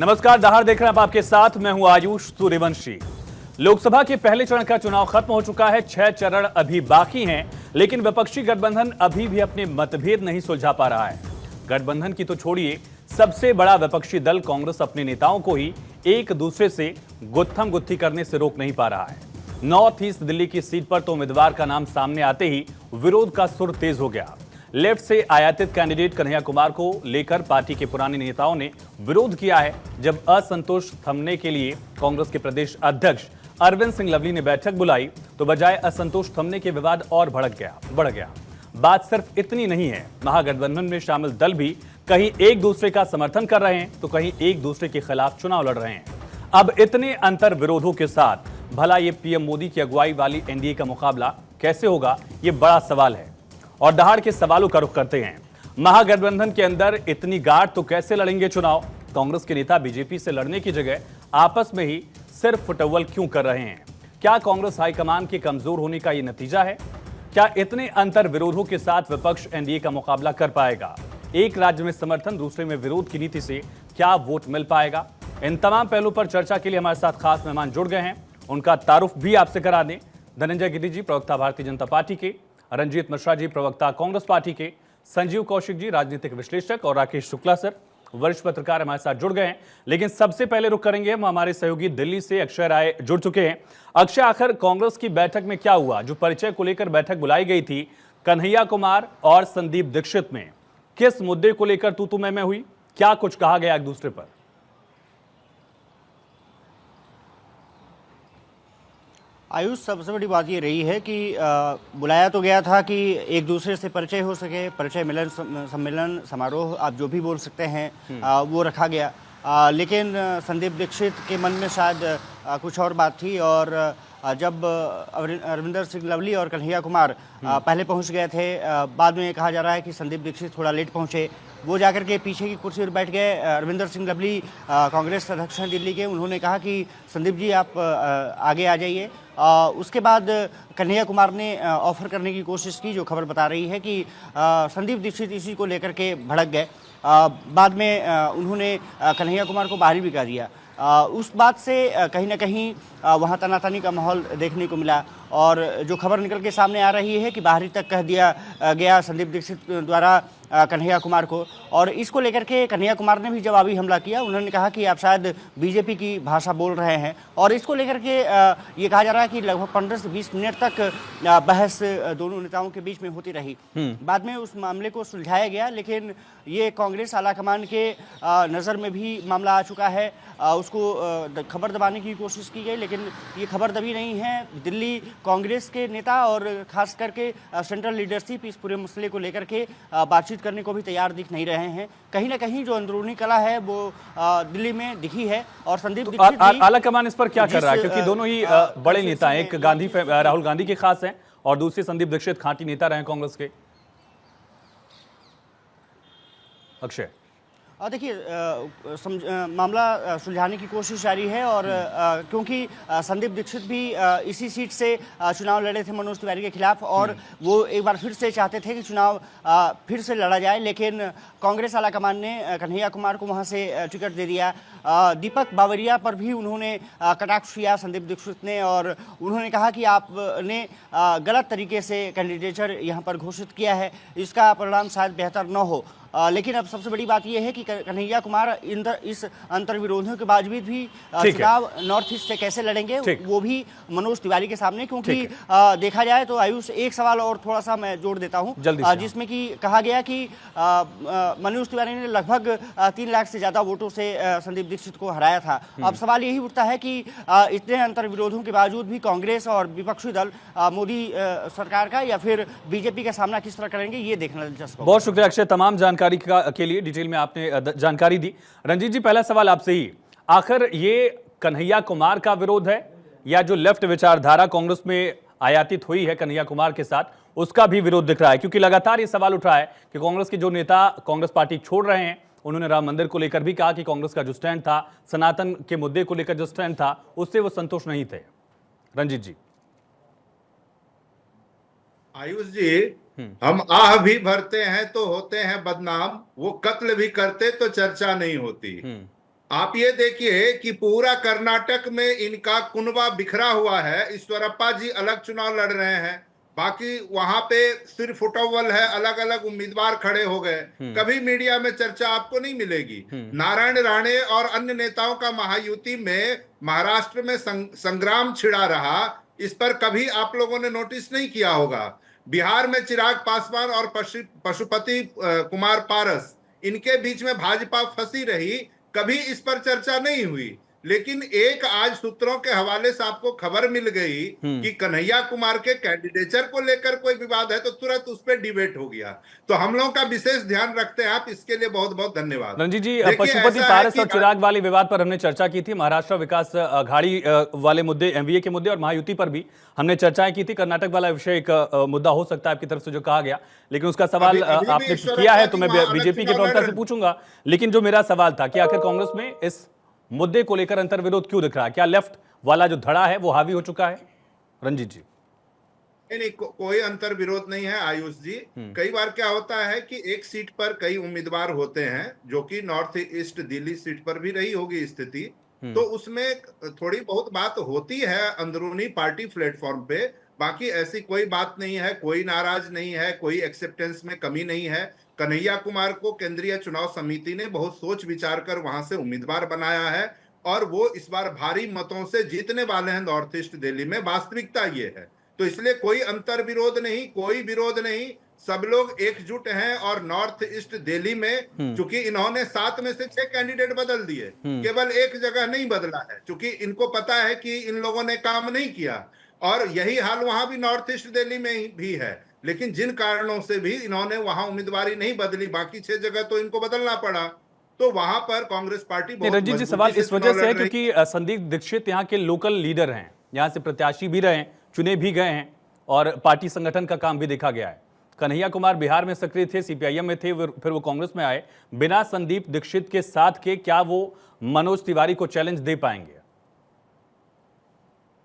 नमस्कार, दहाड़ देख रहे हैं आप, आपके साथ मैं हूं आयुष सूर्यवंशी। लोकसभा के पहले चरण का चुनाव खत्म हो चुका है, 6 चरण अभी बाकी हैं, लेकिन विपक्षी गठबंधन अभी भी अपने मतभेद नहीं सुलझा पा रहा है। गठबंधन की तो छोड़िए, सबसे बड़ा विपक्षी दल कांग्रेस अपने नेताओं को ही एक दूसरे से गुत्थम गुत्थी करने से रोक नहीं पा रहा है। नॉर्थ ईस्ट दिल्ली की सीट पर तो उम्मीदवार का नाम सामने आते ही विरोध का सुर तेज हो गया। लेफ्ट से आयातित कैंडिडेट कन्हैया कुमार को लेकर पार्टी के पुराने नेताओं ने विरोध किया है। जब असंतोष थमने के लिए कांग्रेस के प्रदेश अध्यक्ष अरविंद सिंह लवली ने बैठक बुलाई तो बजाय असंतोष थमने के विवाद और बढ़ गया। बात सिर्फ इतनी नहीं है, महागठबंधन में शामिल दल भी कहीं एक दूसरे का समर्थन कर रहे हैं तो कहीं एक दूसरे के खिलाफ चुनाव लड़ रहे हैं। अब इतने अंतर विरोधों के साथ भला ये पीएम मोदी की अगुवाई वाली एनडीए का मुकाबला कैसे होगा, ये बड़ा सवाल है। और दहाड़ के सवालों का रुख करते हैं। महागठबंधन के अंदर इतनी गाढ़ तो कैसे लड़ेंगे चुनाव? कांग्रेस के नेता बीजेपी से लड़ने की जगह आपस में ही सिर्फ फुटबॉल क्यों कर रहे हैं? क्या कांग्रेस हाईकमान के कमजोर होने का यह नतीजा है? क्या इतने अंतर विरोधों के साथ विपक्ष एनडीए का मुकाबला कर पाएगा? एक राज्य में समर्थन, दूसरे में विरोध की नीति से क्या वोट मिल पाएगा? इन तमाम पहलुओं पर चर्चा के लिए हमारे साथ खास मेहमान जुड़ गए हैं। उनका तारुफ भी आपसे करा दें। धनंजय गिरि जी, प्रवक्ता भारतीय जनता पार्टी के, रंजीत मिश्रा जी, प्रवक्ता कांग्रेस पार्टी के, संजीव कौशिक जी, राजनीतिक विश्लेषक, और राकेश शुक्ला सर, वरिष्ठ पत्रकार हमारे साथ जुड़ गए हैं। लेकिन सबसे पहले रुख करेंगे हम हमारे सहयोगी दिल्ली से अक्षय राय जुड़ चुके हैं। अक्षय, आखिर कांग्रेस की बैठक में क्या हुआ? जो परिचय को लेकर बैठक बुलाई गई थी, कन्हैया कुमार और संदीप दीक्षित में किस मुद्दे को लेकर तू मैं हुई? क्या कुछ कहा गया एक दूसरे पर? आयुष, सबसे बड़ी बात ये रही है कि बुलाया तो गया था कि एक दूसरे से परिचय हो सके, परिचय मिलन सम्मेलन समारोह आप जो भी बोल सकते हैं, वो रखा गया। लेकिन संदीप दीक्षित के मन में शायद कुछ और बात थी और जब अरविंदर सिंह लवली और कन्हैया कुमार पहले पहुंच गए थे, बाद में कहा जा रहा है कि संदीप दीक्षित थोड़ा लेट पहुंचे। वो जाकर के पीछे की कुर्सी पर बैठ गए। अरविंदर सिंह लवली कांग्रेस अध्यक्ष हैं दिल्ली के, उन्होंने कहा कि संदीप जी आप आगे आ जाइए। उसके बाद कन्हैया कुमार ने ऑफर करने की कोशिश की, जो खबर बता रही है कि संदीप दीक्षित इसी को लेकर के भड़क गए। बाद में उन्होंने कन्हैया कुमार को बाहरी भी कर दिया। उस बात से कहीं ना कहीं वहाँ तनातनी का माहौल देखने को मिला और जो खबर निकल के सामने आ रही है कि बाहरी तक कह दिया गया संदीप दीक्षित द्वारा कन्हैया कुमार को। और इसको लेकर के कन्हैया कुमार ने भी जवाबी हमला किया। उन्होंने कहा कि आप शायद बीजेपी की भाषा बोल रहे हैं और इसको लेकर के ये कहा जा रहा है कि लगभग 15 से 20 मिनट तक बहस दोनों नेताओं के बीच में होती रही। बाद में उस मामले को सुलझाया गया, लेकिन ये कांग्रेस आलाकमान के नज़र में भी मामला आ चुका है। उसको खबर दबाने की कोशिश की गई, लेकिन ये खबर दबी नहीं है। दिल्ली कांग्रेस के नेता और खास करके सेंट्रल लीडरशिप इस पूरे मसले को लेकर के बातचीत करने को भी तैयार दिख नहीं रहे हैं। कहीं ना कहीं जो अंदरूनी कला है वो दिल्ली में दिखी है। और संदीप दीक्षित आलाकमान इस पर क्या कर रहा है? क्योंकि दोनों ही बड़े नेता हैं, एक राहुल गांधी के खास हैं और दूसरे संदीप दीक्षित खाटी नेता रहे कांग्रेस के। अक्षय, देखिए, मामला सुलझाने की कोशिश जारी है और क्योंकि संदीप दीक्षित भी इसी सीट से चुनाव लड़े थे मनोज तिवारी के खिलाफ और वो एक बार फिर से चाहते थे कि चुनाव फिर से लड़ा जाए, लेकिन कांग्रेस आलाकमान ने कन्हैया कुमार को वहां से टिकट दे दिया। दीपक बावरिया पर भी उन्होंने कटाक्ष किया संदीप दीक्षित ने और उन्होंने कहा कि आपने गलत तरीके से कैंडिडेचर यहाँ पर घोषित किया है, इसका परिणाम शायद बेहतर न हो। लेकिन अब सबसे बड़ी बात यह है कि कन्हैया कुमार इस अंतर विरोधों के बावजूद भी चुनाव नॉर्थ ईस्ट से कैसे लड़ेंगे, वो भी मनोज तिवारी के सामने। क्योंकि देखा जाए तो आयुष, एक सवाल और थोड़ा सा मैं जोड़ देता हूं, जिसमें कि कहा गया कि मनोज तिवारी ने लगभग 3 लाख से ज्यादा वोटों से संदीप दीक्षित को हराया था। अब सवाल यही उठता है कि इतने अंतर विरोधों के बावजूद भी कांग्रेस और विपक्षी दल मोदी सरकार का या फिर बीजेपी का सामना किस तरह करेंगे, ये देखना दिलचस्प। बहुत शुक्रिया अक्षय, तमाम जानकारी के लिए डिटेल में आपने जानकारी दी। रंजीत जी, पहला सवाल आपसे ही, आखिर ये कन्हैया कुमार का विरोध है या जो लेफ्ट विचारधारा कांग्रेस में आयातित हुई है कन्हैया कुमार के साथ, उसका भी विरोध दिख रहा है? क्योंकि लगातार ये सवाल उठ रहा है कि कांग्रेस के जो नेता कांग्रेस पार्टी छोड़ रहे हैं, उन्होंने राम मंदिर को लेकर भी कहा कि कांग्रेस का जो स्टैंड था, सनातन के मुद्दे को लेकर जो स्टैंड था, उससे वो संतुष्ट नहीं थे। रंजीत जी। आयुष जी, हम आह भी भरते हैं तो होते हैं बदनाम, वो कत्ल भी करते तो चर्चा नहीं होती। आप ये देखिए कि पूरा कर्नाटक में इनका कुनबा बिखरा हुआ है। ईश्वरप्पा जी अलग चुनाव लड़ रहे हैं, बाकी वहां पे सिर्फ फुटबॉल है, अलग अलग उम्मीदवार खड़े हो गए। कभी मीडिया में चर्चा आपको नहीं मिलेगी। नारायण राणे और अन्य नेताओं का महायुति में महाराष्ट्र में संग्राम छिड़ा रहा, इस पर कभी आप लोगों ने नोटिस नहीं किया होगा। बिहार में चिराग पासवान और पशुपति कुमार पारस, इनके बीच में भाजपा फंसी रही, कभी इस पर चर्चा नहीं हुई। लेकिन एक आज सूत्रों के हवाले से आपको खबर मिल गई कि कन्हैया कुमार के कैंडिडेचर को लेकर कोई विवाद है, तो तुरंत उस पर डिबेट हो गया। तो हम लोगों का विशेष ध्यान रखते हैं आप, इसके लिए बहुत बहुत धन्यवाद। रंजीत जी, पशुपति पारस और चिराग वाले विवाद पर हमने चर्चा की थी, महाराष्ट्र विकास अघाड़ी वाले मुद्दे, एमवीए के मुद्दे और महायुति पर भी हमने चर्चाएं की थी। कर्नाटक वाला विषय एक मुद्दा हो सकता है आपकी तरफ से जो कहा गया, लेकिन उसका सवाल आपने किया है तो मैं बीजेपी के प्रवक्ता से पूछूंगा। लेकिन जो मेरा सवाल था कि आखिर कांग्रेस में इस मुद्दे को लेकर अंतर्विरोध क्यों दिख रहा है? क्या लेफ्ट वाला जो धड़ा है वो हावी हो चुका है? रंजीत जी, नहीं, कोई अंतर विरोध नहीं है आयुष जी। कई बार क्या होता है कि एक सीट पर कई उम्मीदवार होते हैं, जो कि नॉर्थ ईस्ट दिल्ली सीट पर भी रही होगी स्थिति, तो उसमें थोड़ी बहुत बात होती है अंदरूनी पार्टी प्लेटफॉर्म पे। बाकी ऐसी कोई बात नहीं है, कोई नाराज नहीं है, कोई एक्सेप्टेंस में कमी नहीं है। कन्हैया कुमार को केंद्रीय चुनाव समिति ने बहुत सोच विचार कर वहां से उम्मीदवार बनाया है, और वो इस बार भारी मतों से जीतने वाले हैं नॉर्थ ईस्ट दिल्ली में। वास्तविकता ये है, तो इसलिए कोई अंतर विरोध नहीं, कोई विरोध नहीं, सब लोग एकजुट हैं। और नॉर्थ ईस्ट दिल्ली में चूंकि इन्होंने 7 में से 6 कैंडिडेट बदल दिए, केवल एक जगह नहीं बदला है, चूंकि इनको पता है कि इन लोगों ने काम नहीं किया। और यही हाल वहां भी नॉर्थ ईस्ट दिल्ली में भी है, लेकिन जिन कारणों से भी इन्होंने वहां उम्मीदवारी नहीं बदली, बाकी 6 जगह तो इनको बदलना पड़ा, तो वहां पर कांग्रेस पार्टी बहुत रंजीत जी, सवाल इस वजह से है क्योंकि संदीप दीक्षित यहाँ के लोकल लीडर हैं, यहाँ से प्रत्याशी भी रहे, चुने भी गए हैं और पार्टी संगठन का काम भी देखा गया है। कन्हैया कुमार बिहार में सक्रिय थे, सीपीआईएम में थे, फिर वो कांग्रेस में आए। बिना संदीप दीक्षित के साथ के क्या वो मनोज तिवारी को चैलेंज दे पाएंगे?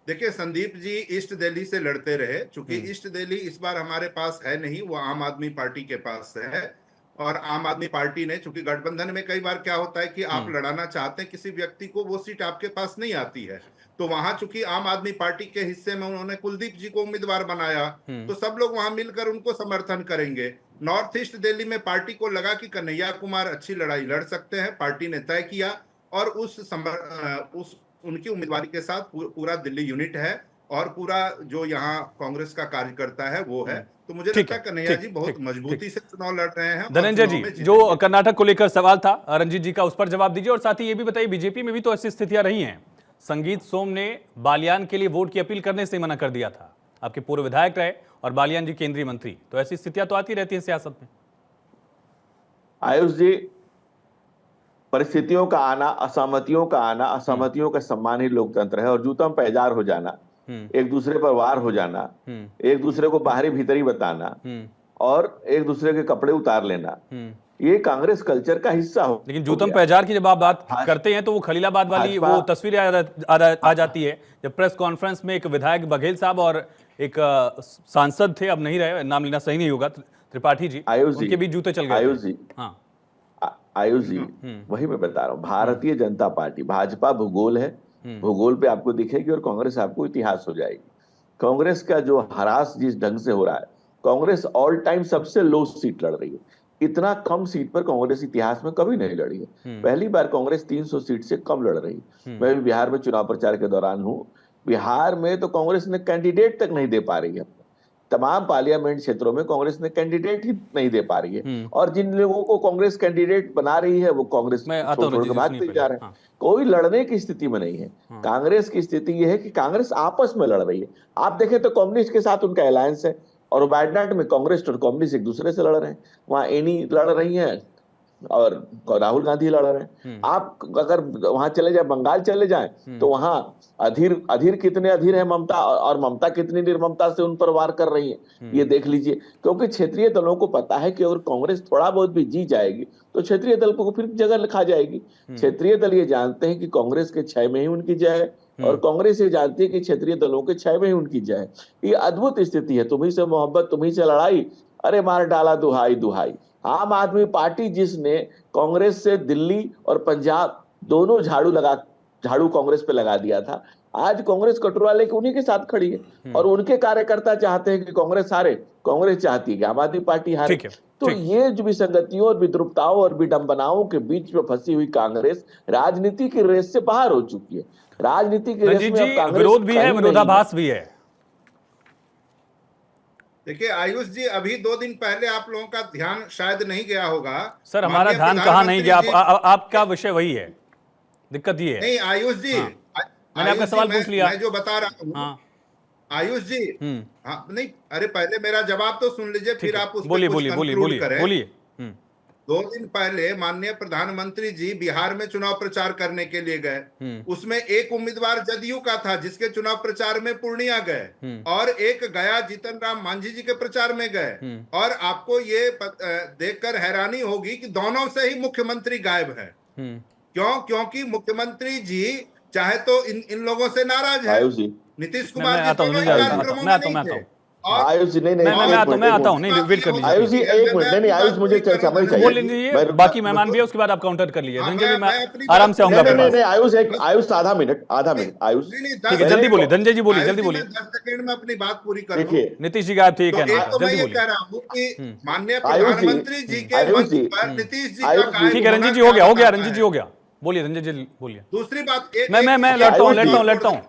देखिए, संदीप जी ईस्ट दिल्ली से लड़ते रहे, चूंकि ईस्ट दिल्ली इस बार हमारे पास है नहीं, वो आम आदमी पार्टी के पास है। और आम आदमी पार्टी ने, चूंकि गठबंधन में कई बार क्या होता है कि आप लड़ाना चाहते हैं किसी व्यक्ति को, वो सीट आपके पास नहीं आती है, तो वहां चूंकि आम आदमी पार्टी के हिस्से में उन्होंने कुलदीप जी को उम्मीदवार बनाया, तो सब लोग वहां मिलकर उनको समर्थन करेंगे। नॉर्थ ईस्ट दिल्ली में पार्टी को लगा कि कन्हैया कुमार अच्छी लड़ाई लड़ सकते हैं, पार्टी ने तय किया, और उस उनकी उम्मीदवारी के साथ पूरा दिल्ली यूनिट है, और पूरा जो यहाँ कांग्रेस का कार्यकर्ता है वो है। तो मुझे लगता है कन्हैया जी बहुत मजबूती से चुनाव लड़ रहे हैं। धनंजय जी, जो कर्नाटक को लेकर सवाल था रंजीत जी का, उस पर जवाब दीजिए। और साथ ही ये भी बताइए, बीजेपी में भी तो ऐसी स्थितियां रही हैं। संगीत सोम ने बालियान के लिए वोट की अपील करने से मना कर दिया था, आपके पूर्व विधायक रहे और बालियान जी केंद्रीय मंत्री, तो ऐसी स्थितियां तो आती रहती हैं सियासत में। आयुष जी, परिस्थितियों का आना, असहमतियों का आना, असहमतियों का सम्मान ही लोकतंत्र है। और जूतम पैजार हो जाना, एक दूसरे पर वार हो जाना, एक दूसरे को बाहरी भीतरी बताना और एक दूसरे के कपड़े उतार लेना, ये कांग्रेस कल्चर का हिस्सा हो। लेकिन जूतम पैजार की जब आप बात करते हैं तो वो खलीलाबाद वाली वो तस्वीरें आ जाती है, जब प्रेस कॉन्फ्रेंस में एक विधायक बघेल साहब और एक सांसद थे, अब नहीं रहे, नाम लेना सही नहीं होगा, त्रिपाठी जी, उनके बीच जूते चल गए। आयुष जी, हाँ आयुष जी, वही मैं बता रहा हूँ। भारतीय जनता पार्टी, भाजपा भूगोल है, भूगोल पे आपको दिखेगी, और कांग्रेस आपको इतिहास हो जाएगी। कांग्रेस का जो हरास जिस ढंग से हो रहा है, कांग्रेस ऑल टाइम सबसे लो सीट लड़ रही है। इतना कम सीट पर कांग्रेस इतिहास में कभी नहीं लड़ी है। पहली बार कांग्रेस 300 सीट से कम लड़ रही है। मैं भी बिहार में चुनाव प्रचार के दौरान हूँ। बिहार में तो कांग्रेस ने कैंडिडेट तक नहीं दे पा रही है। तमाम पार्लियामेंट क्षेत्रों में कांग्रेस ने कैंडिडेट ही नहीं दे पा रही है, और जिन लोगों को कांग्रेस कैंडिडेट बना रही है वो कांग्रेस छोड़ के भागते जा रहे हैं। कोई लड़ने की स्थिति में नहीं है। कांग्रेस की स्थिति यह है कि कांग्रेस आपस में लड़ रही है। आप देखें तो कम्युनिस्ट के साथ उनका अलायंस है, और वायनाड में कांग्रेस और कम्युनिस्ट एक दूसरे से लड़ रहे हैं। वहां एनी लड़ रही है और राहुल गांधी लड़ रहे हैं। आप अगर वहां चले जाए, बंगाल चले जाएं, तो वहां अधीर कितने अधीर है ममता, और ममता कितनी निर्ममता से उन पर वार कर रही है, ये देख लीजिए। क्योंकि क्षेत्रीय दलों को पता है कि अगर कांग्रेस थोड़ा बहुत भी जी जाएगी तो क्षेत्रीय दल को फिर जगह लिखा जाएगी। क्षेत्रीय दल ये जानते हैं कि कांग्रेस के 6 में ही उनकी जय है, और कांग्रेस ये जानती है कि क्षेत्रीय दलों के 6 में ही उनकी जय है। ये अद्भुत स्थिति है। तुम्ही से मोहब्बत, तुम्ही से लड़ाई, अरे मार डाला दुहाई दुहाई। आम आदमी पार्टी जिसने कांग्रेस से दिल्ली और पंजाब दोनों झाड़ू कांग्रेस पे लगा दिया था। आज कांग्रेस कटोरा लेके उन्हीं के साथ खड़ी है और उनके कार्यकर्ता चाहते हैं कि कांग्रेस हारे, कांग्रेस चाहती है कि आम आदमी पार्टी हारे। ठीक है, तो ये जो विसंगतियों और विद्रूपताओं और विडंबनाओं के बीच में फंसी हुई कांग्रेस राजनीति की रेस से बाहर हो चुकी है। राजनीति की रेस रंजीत में अब जी, कांग्रेस विरोध भी है, कहीं नहीं विरोधाभास भी है। देखिए आयुष जी, अभी 2 दिन पहले आप लोगों का ध्यान शायद नहीं गया होगा। सर हमारा माननीय ध्यान कहाँ नहीं गया, प्रधानमंत्री जी- आपका विषय वही है, दिक्कत ये है। नहीं आयुष जी, मैंने आपका आयुष जी, सवाल पूछ लिया। मैं जो बता रहा हूँ हाँ, आयुष जी, हाँ नहीं, अरे पहले मेरा जवाब तो सुन लीजिए, फिर आप उस पर बोलिए कुछ बोलिए बोलिए कंक्लूड बोलिए करें। बोलिए। 2 दिन पहले माननीय प्रधानमंत्री जी बिहार में चुनाव प्रचार करने के लिए गए। उसमें एक उम्मीदवार जदयू का था जिसके चुनाव प्रचार में पूर्णिया गए, और एक गया जीतन राम मांझी जी के प्रचार में गए। और आपको ये देखकर हैरानी होगी कि दोनों से ही मुख्यमंत्री गायब है। क्यों? क्योंकि मुख्यमंत्री जी चाहे तो इन लोगों से नाराज है। आयुष जी, नीतीश कुमार जी आता हूँ, दोनों नहीं, कार्यक्रमों में नहीं थे। आयुष जी, नहीं नहीं, मैं आता हूँ, नहीं वेट कर लीजिए। आयुष जी एक मिनट, नहीं आयुष मुझे समय चाहिए। बोल लीजिए, बाकी मेहमान भी है, उसके बाद आप काउंटर कर लीजिए। धनंजय जी, मैं आराम से आऊंगा। नहीं आयुष आधा मिनट आयुष, ठीक है, जल्दी बोलिए धनंजय जी, बोलिए जल्दी बोलिए। 10 सेकंड में अपनी बात पूरी कर लूं। देखिए नीतीश जी का आप ठीक तो है ना, एक तो मैं जल्दी ये बोलिए। कह रहा हूँ कि माननीय आयुष जी, प्रधानमंत्री जी के आयुष मंच जी, पर नीतीश जी का आयुष जी, गायब ठीक है रंजीत जी, होना हो गया क्या रंजीत जी, हो गया। बोलिए रंजीत जी, बोलिए। दूसरी बात, मैं लड़ता हूँ।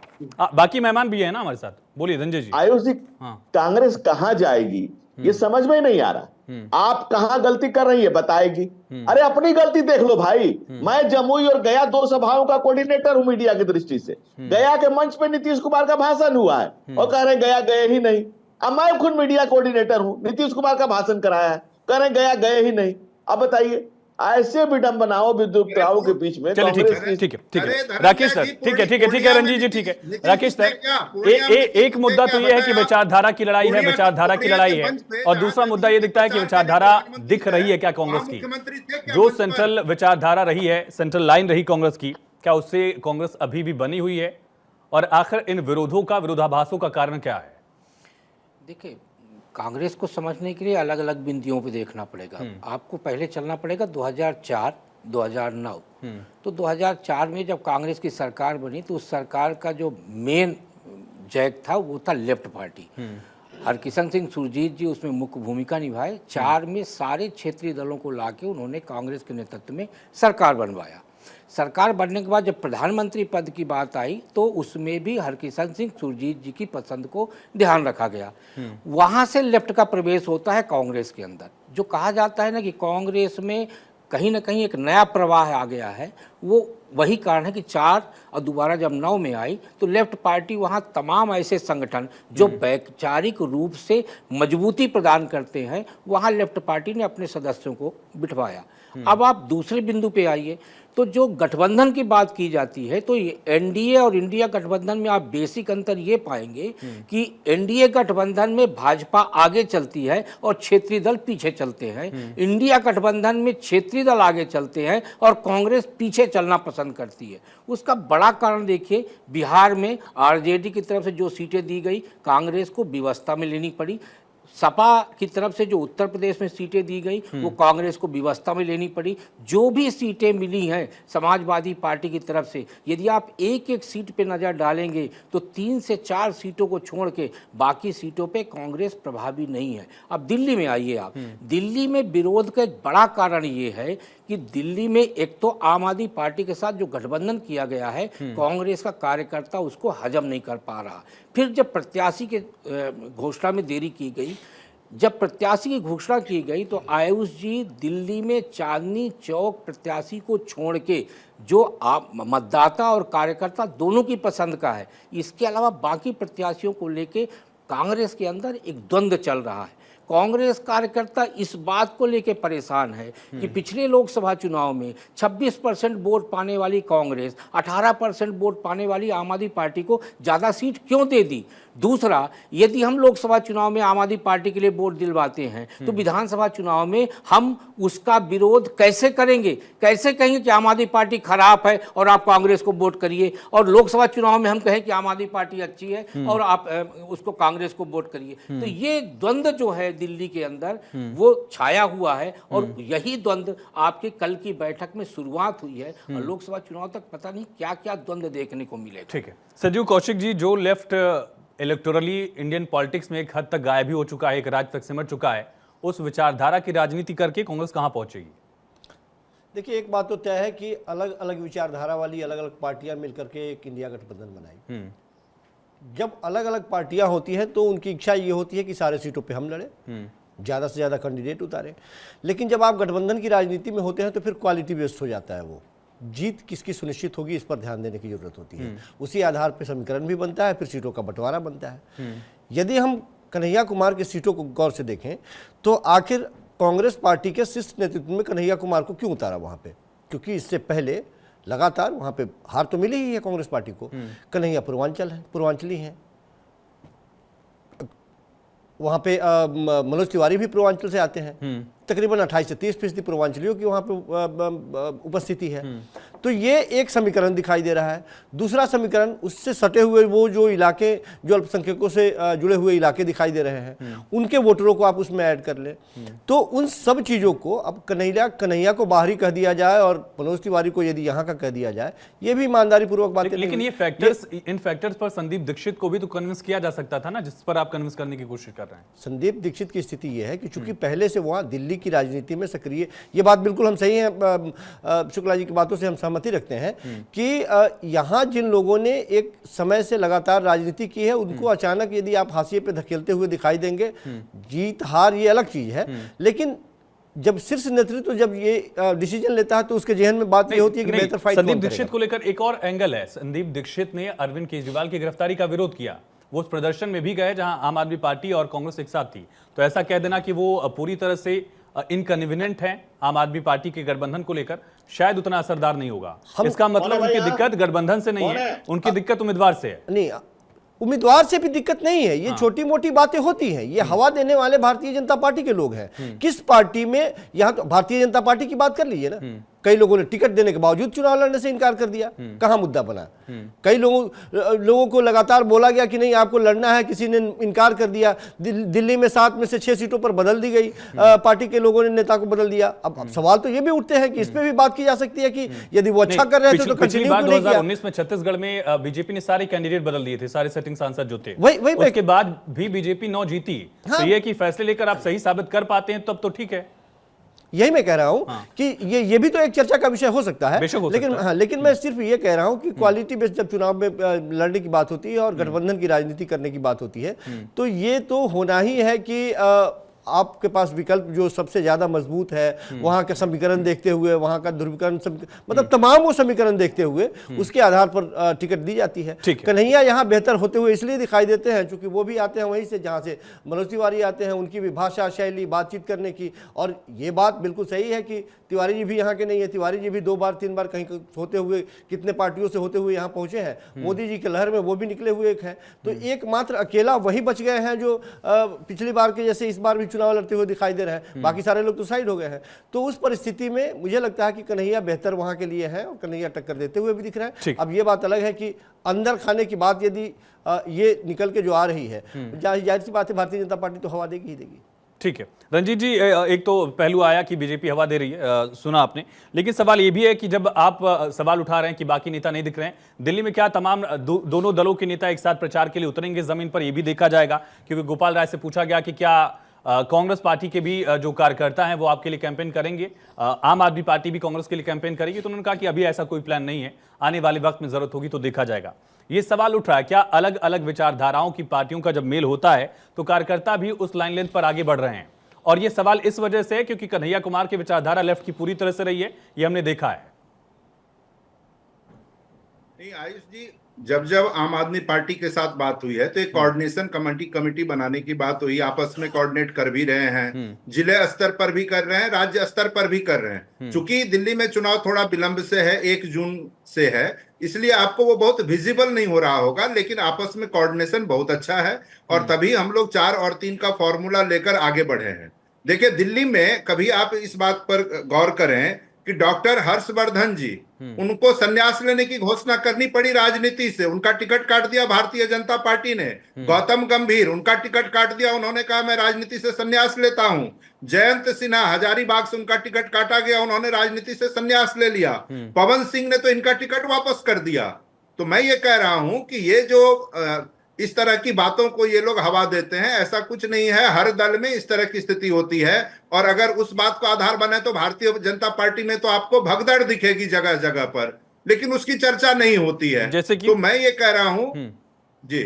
बाकी मेहमान भी है ना हमारे साथ, बोलिए रंजीत जी। आयुष जी, हाँ। कांग्रेस कहां जाएगी ये समझ में नहीं आ रहा। आप कहां गलती कर रही है बताएगी। अरे अपनी गलती देख लो भाई। मैं जमुई और गया 2 सभाओं का कोऑर्डिनेटर हूं मीडिया की दृष्टि से। गया के मंच पे नीतीश कुमार का भाषण हुआ है और कह रहे गया गए ही नहीं। अब मैं खुद मीडिया कोऑर्डिनेटर हूं, नीतीश कुमार का भाषण कराया है, कह रहे गया गए ही नहीं। अब बताइए, ऐसे विडंबनाओं विद्रूपताओं के बीच में चलिए ठीक है, ठीक है राकेश सर, ठीक है रंजीत जी, ठीक है राकेश सर। एक मुद्दा तो ये है कि विचारधारा की लड़ाई है, विचारधारा की लड़ाई है, और दूसरा मुद्दा ये दिखता है कि विचारधारा दिख रही है क्या कांग्रेस की, जो सेंट्रल विचारधारा रही है, सेंट्रल लाइन रही कांग्रेस की, क्या उससे कांग्रेस अभी भी बनी हुई है? और आखिर इन विरोधों का, विरोधाभासों का कारण क्या है? देखिए, कांग्रेस को समझने के लिए अलग अलग बिंदुओं पे देखना पड़ेगा। आपको पहले चलना पड़ेगा 2004 2009। तो 2004 में जब कांग्रेस की सरकार बनी तो उस सरकार का जो मेन जैक था वो था लेफ्ट पार्टी। हरकिशन सिंह सुरजीत जी उसमें मुख्य भूमिका निभाए। 4 में सारे क्षेत्रीय दलों को लाके उन्होंने कांग्रेस के नेतृत्व में सरकार बनवाया। सरकार बनने के बाद जब प्रधानमंत्री पद की बात आई तो उसमें भी हरकिशन सिंह सुरजीत जी की पसंद को ध्यान रखा गया। वहाँ से लेफ्ट का प्रवेश होता है कांग्रेस के अंदर। जो कहा जाता है ना कि कांग्रेस में कहीं ना कहीं एक नया प्रवाह आ गया है, वो वही कारण है कि 4 और दोबारा जब 9 में आई तो लेफ्ट पार्टी वहाँ तमाम ऐसे संगठन जो वैचारिक रूप से मजबूती प्रदान करते हैं, वहाँ लेफ्ट पार्टी ने अपने सदस्यों को बिठवाया। अब आप दूसरे बिंदु पे आइए तो जो गठबंधन की बात की जाती है तो एनडीए और इंडिया गठबंधन में आप बेसिक अंतर ये पाएंगे कि एनडीए गठबंधन में भाजपा आगे चलती है और क्षेत्रीय दल पीछे चलते हैं। इंडिया गठबंधन में क्षेत्रीय दल आगे चलते हैं और कांग्रेस पीछे चलना पसंद करती है। उसका बड़ा कारण देखिए, बिहार में आरजेडी की तरफ से जो सीटें दी गई कांग्रेस को व्यवस्था में लेनी पड़ी। सपा की तरफ से जो उत्तर प्रदेश में सीटें दी गई वो कांग्रेस को व्यवस्था में लेनी पड़ी। जो भी सीटें मिली हैं समाजवादी पार्टी की तरफ से, यदि आप एक एक सीट पे नज़र डालेंगे तो 3 से 4 सीटों को छोड़ के बाकी सीटों पे कांग्रेस प्रभावी नहीं है। अब दिल्ली में आइए आप, दिल्ली में विरोध का एक बड़ा कारण ये है कि दिल्ली में एक तो आम आदमी पार्टी के साथ जो गठबंधन किया गया है, कांग्रेस का कार्यकर्ता उसको हजम नहीं कर पा रहा। फिर जब प्रत्याशी के घोषणा में देरी की गई, जब प्रत्याशी की घोषणा की गई तो आयुष जी दिल्ली में चांदनी चौक प्रत्याशी को छोड़ के जो मतदाता और कार्यकर्ता दोनों की पसंद का है, इसके अलावा बाकी प्रत्याशियों को लेके कांग्रेस के अंदर एक द्वंद्व चल रहा है। कांग्रेस कार्यकर्ता इस बात को लेकर परेशान है कि पिछले लोकसभा चुनाव में 26% वोट पाने वाली कांग्रेस 18% वोट पाने वाली आम आदमी पार्टी को ज़्यादा सीट क्यों दे दी। दूसरा, यदि हम लोकसभा चुनाव में आम आदमी पार्टी के लिए वोट दिलवाते हैं तो विधानसभा चुनाव में हम उसका विरोध कैसे करेंगे? कैसे कहेंगे कि आम आदमी पार्टी खराब है और आप कांग्रेस को वोट करिए, और लोकसभा चुनाव में हम कहें कि आम आदमी पार्टी अच्छी है और आप उसको कांग्रेस को वोट करिए। तो ये द्वंद्व जो है दिल्ली के अंदर वो छाया हुआ है और यही द्वंद्व आपके कल की बैठक में शुरुआत हुई है और लोकसभा चुनाव तक पता नहीं क्या क्या द्वंद्व देखने को मिलेगा। ठीक है संजीव कौशिक जी, जो लेफ्ट इलेक्टोरली इंडियन पॉलिटिक्स में एक हद तक गायब ही हो चुका है, एक राज तक सिमट चुका है, उस विचारधारा की राजनीति करके कांग्रेस कहां पहुंचेगी? देखिए, एक बात तो तय है कि अलग अलग विचारधारा वाली अलग अलग पार्टियां मिलकर के एक इंडिया गठबंधन बनाई। जब अलग अलग पार्टियां होती हैं तो उनकी इच्छा ये होती है कि सारे सीटों पे हम लड़े, ज़्यादा से ज़्यादा कैंडिडेट उतारें। लेकिन जब आप गठबंधन की राजनीति में होते हैं तो फिर क्वालिटी बेस्ड हो जाता है। वो जीत किसकी सुनिश्चित होगी इस पर ध्यान देने की जरूरत होती है। उसी आधार पर समीकरण भी बनता है, फिर सीटों का बंटवारा बनता है। यदि हम कन्हैया कुमार की सीटों को गौर से देखें तो आखिर कांग्रेस पार्टी के शीर्ष नेतृत्व में कन्हैया कुमार को क्यों उतारा वहाँ पे? क्योंकि इससे पहले लगातार वहाँ पे हार तो मिली ही है कांग्रेस पार्टी को। कन्हैया पूर्वांचली हैं, वहाँ पे मनोज तिवारी भी पूर्वांचल से आते हैं। तकरीबन 28 से 30% पूर्वांचलियों की वहाँ पे उपस्थिति है। तो ये एक समीकरण दिखाई दे रहा है। दूसरा समीकरण उससे सटे हुए वो जो इलाके, जो अल्पसंख्यकों से जुड़े हुए इलाके दिखाई दे रहे हैं, उनके वोटरों को आप उसमें ऐड कर लें। तो उन सब चीज़ों को अब कन्हैया को बाहरी कह दिया जाए और मनोज तिवारी को यदि यहाँ का कह दिया जाए, ये भी ईमानदारी पूर्वक बात है। लेकिन ये फैक्टर्स, इन फैक्टर्स पर संदीप दीक्षित को भी तो कन्विंस किया जा सकता था ना, जिस पर आप कन्विंस करने की कोशिश कर रहे हैं। संदीप दीक्षित की स्थिति ये है कि चूंकि पहले से वहाँ दिल्ली की राजनीति में सक्रिय, ये बात बिल्कुल हम सही है, शुक्ला जी की बातों से हम सहमति रखते हैं कि यहाँ जिन लोगों ने एक समय से लगातार राजनीति की है, उनको अचानक यदि आप हाशिए पे धकेलते हुए दिखाई देंगे, जीत हार ये अलग चीज है। लेकिन जब शीर्ष नेतृत्व जब ये डिसीजन लेता है तो उसके जहन में बात ये होती है कि बेहतर फाइट। संदीप दीक्षित को लेकर एक और एंगल है। संदीप दीक्षित ने अरविंद केजरीवाल की गिरफ्तारी का विरोध किया, वो उस प्रदर्शन में भी गए जहां आम आदमी पार्टी और कांग्रेस एक साथ थी। तो ऐसा कह देना कि वो पूरी तरह से इनकन्वीनियंट है आम आदमी पार्टी के गठबंधन को लेकर, शायद उतना असरदार नहीं होगा। इसका मतलब उनकी दिक्कत गठबंधन से नहीं है, उनकी दिक्कत उम्मीदवार से है। नहीं, उम्मीदवार से भी दिक्कत नहीं है। ये छोटी मोटी बातें होती हैं। ये हवा देने वाले भारतीय जनता पार्टी के लोग हैं। किस पार्टी में, यहाँ तो भारतीय जनता पार्टी की बात कर लीजिए ना, कई लोगों ने टिकट देने के बावजूद चुनाव लड़ने से इनकार कर दिया। कहां मुद्दा बना? कई लोगों को लगातार बोला गया कि नहीं आपको लड़ना है, किसी ने इनकार कर दिया। दिल्ली में 7 में से 6 सीटों पर बदल दी गई, पार्टी के लोगों ने नेता को बदल दिया। अब सवाल तो ये भी उठते हैं कि इस पे भी बात की जा सकती है कि यदि वो अच्छा कर रहे थे तो पिछली बार 2019 में छत्तीसगढ़ में बीजेपी ने सारे कैंडिडेट बदल दिए थे, सारे सिटिंग सांसद जो थे। उसके बाद भी बीजेपी 9 जीती। तो ये कि फैसले लेकर आप सही साबित कर पाते हैं तब तो ठीक है। यही मैं कह रहा हूं कि ये भी तो एक चर्चा का विषय हो सकता है। लेकिन मैं सिर्फ ये कह रहा हूं कि क्वालिटी बेस्ड जब चुनाव में लड़ने की बात होती है और गठबंधन की राजनीति करने की बात होती है, तो ये तो होना ही है कि आपके पास विकल्प जो सबसे ज्यादा मजबूत है, वहां का समीकरण देखते हुए, वहां का ध्रुवीकरण, मतलब तमाम वो समीकरण देखते हुए उसके आधार पर टिकट दी जाती है। कन्हैया यहाँ बेहतर होते हुए इसलिए दिखाई देते हैं क्योंकि वो भी आते हैं वहीं से जहाँ से मनोज तिवारी आते हैं। उनकी भी भाषा शैली, बातचीत करने की, और ये बात बिल्कुल सही है कि तिवारी जी भी यहाँ के नहीं है। तिवारी जी भी 2 बार 3 बार कहीं होते हुए, कितने पार्टियों से होते हुए यहाँ पहुंचे हैं। मोदी जी के लहर में वो भी निकले हुए एक हैं। तो एकमात्र अकेला वही बच गए हैं जो पिछली बार के जैसे इस बार भी चुनाव लड़ते हुए दिखाई दे रहे हैं। बाकी सारे लोग तो साइड हो गए हैं। तो उस परिस्थिति में मुझे लगता है कि कन्हैया बेहतर वहां के लिए है और कन्हैया टक्कर देते हुए भी दिख रहा है। अब ये बात अलग है कि अंदर खाने की बात यदि ये निकल के जो आ रही है, जाहिर सी बात है भारतीय जनता पार्टी तो हवा देगी ही देगी। ठीक है रंजीत जी, एक तो पहलू आया कि बीजेपी हवा दे रही है, सुना आपने, लेकिन सवाल ये भी है कि जब आप सवाल उठा रहे हैं कि बाकी नेता नहीं दिख रहे हैं, दिल्ली में क्या तमाम दोनों दलों के नेता एक साथ प्रचार के लिए उतरेंगे जमीन पर? ये भी देखा जाएगा, क्योंकि गोपाल राय से पूछा गया कि क्या कांग्रेस पार्टी के भी जो कार्यकर्ता हैं वो आपके लिए कैंपेन करेंगे, आम आदमी पार्टी भी कांग्रेस के लिए कैंपेन करेगी? तो उन्होंने कहा कि अभी ऐसा कोई प्लान नहीं है, आने वाले वक्त में जरूरत होगी तो देखा जाएगा। ये सवाल उठ रहा है, क्या अलग अलग विचारधाराओं की पार्टियों का जब मेल होता है तो कार्यकर्ता भी उस लाइन लेंथ पर आगे बढ़ रहे हैं? और ये सवाल इस वजह से है क्योंकि कन्हैया कुमार की विचारधारा लेफ्ट की पूरी तरह से रही है, ये हमने देखा है। नहीं आयुष जी, जब आम आदमी पार्टी के साथ बात हुई है तो एक कोऑर्डिनेशन कमेटी बनाने की बात हुई, आपस में कोऑर्डिनेट कर भी रहे हैं, जिले स्तर पर भी कर रहे हैं, राज्य स्तर पर भी कर रहे हैं। चूंकि दिल्ली में चुनाव थोड़ा विलंब से है, 1 जून से है, इसलिए आपको वो बहुत विजिबल नहीं हो रहा होगा, लेकिन आपस में कोऑर्डिनेशन बहुत अच्छा है और तभी हम लोग 4 और 3 का फॉर्मूला लेकर आगे बढ़े हैं। देखिए दिल्ली में कभी आप इस बात पर गौर करें कि डॉक्टर हर्षवर्धन जी, उनको संन्यास लेने की घोषणा करनी पड़ी राजनीति से, उनका टिकट काट दिया भारतीय जनता पार्टी ने। गौतम गंभीर, उनका टिकट काट दिया, उन्होंने कहा मैं राजनीति से संन्यास लेता हूं। जयंत सिन्हा, हजारीबाग से उनका टिकट काटा गया, उन्होंने राजनीति से संन्यास ले लिया। पवन सिंह ने तो इनका टिकट वापस कर दिया। तो मैं ये कह रहा हूं कि ये जो इस तरह की बातों को ये लोग हवा देते हैं, ऐसा कुछ नहीं है। हर दल में इस तरह की स्थिति होती है, और अगर उस बात को आधार बने तो भारतीय जनता पार्टी में तो आपको भगदड़ दिखेगी जगह जगह पर, लेकिन उसकी चर्चा नहीं होती है। जैसे कि तो मैं ये कह रहा हूं जी,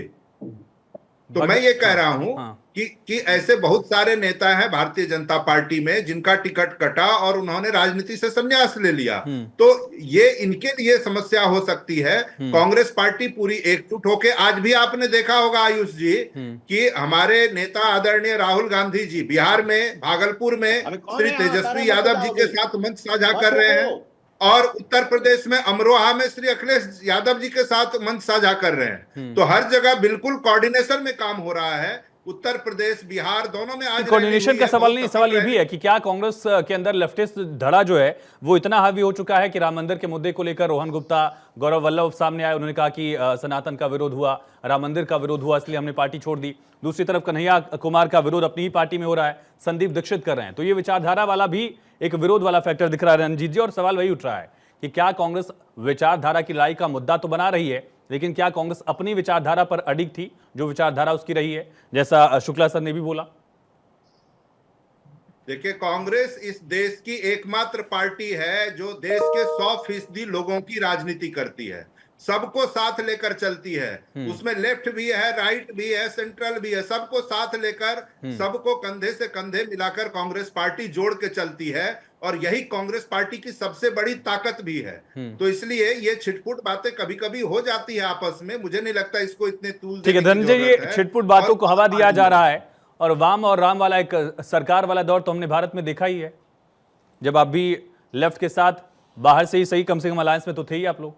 तो मैं ये कह रहा हूं कि ऐसे बहुत सारे नेता हैं भारतीय जनता पार्टी में जिनका टिकट कटा और उन्होंने राजनीति से संन्यास ले लिया। तो ये इनके लिए समस्या हो सकती है। कांग्रेस पार्टी पूरी एकजुट होके, आज भी आपने देखा होगा आयुष जी कि हमारे नेता आदरणीय राहुल गांधी जी बिहार में, भागलपुर में श्री तेजस्वी यादव जी के साथ मंच साझा कर रहे हैं, और उत्तर प्रदेश में अमरोहा में श्री अखिलेश यादव जी के साथ मंच साझा कर रहे हैं। तो हर जगह बिल्कुल कोऑर्डिनेशन में काम हो रहा है। उत्तर प्रदेश, बिहार दोनों में आज कोऑर्डिनेशन का सवाल नहीं, सवाल ये भी है कि क्या कांग्रेस के अंदर लेफ्टिस्ट धड़ा जो है वो इतना हावी हो चुका है कि राम मंदिर के मुद्दे को लेकर रोहन गुप्ता, गौरव वल्लभ सामने आए, उन्होंने कहा कि सनातन का विरोध हुआ, राम मंदिर का विरोध हुआ, इसलिए हमने पार्टी छोड़ दी। दूसरी तरफ कन्हैया कुमार का विरोध अपनी ही पार्टी में हो रहा है, संदीप दीक्षित कर रहे हैं। तो ये विचारधारा वाला भी एक विरोध वाला फैक्टर दिख रहा है रणजीत जी, और सवाल वही उठ रहा है कि क्या कांग्रेस विचारधारा की लड़ाई का मुद्दा तो बना रही है, लेकिन क्या कांग्रेस अपनी विचारधारा पर अडिग थी, जो विचारधारा उसकी रही है, जैसा शुक्ला सर ने भी बोला? देखिए, कांग्रेस इस देश की एकमात्र पार्टी है जो देश के 100% लोगों की राजनीति करती है, सबको साथ लेकर चलती है। उसमें लेफ्ट भी है, राइट भी है, सेंट्रल भी है, सबको साथ लेकर, सबको कंधे से कंधे मिलाकर कांग्रेस पार्टी जोड़ के चलती है, और यही कांग्रेस पार्टी की सबसे बड़ी ताकत भी है। तो इसलिए ये छिटपुट बातें कभी कभी हो जाती है आपस में, मुझे नहीं लगता इसको इतने तूल ठीक है धनंजय, ये छिटपुट बातों को हवा दिया जा रहा है, और वाम और राम वाला एक सरकार वाला दौर तो हमने भारत में देखा ही है, जब आप भी लेफ्ट के साथ बाहर से ही सही, कम से कम अलायंस में तो थे ही आप लोग।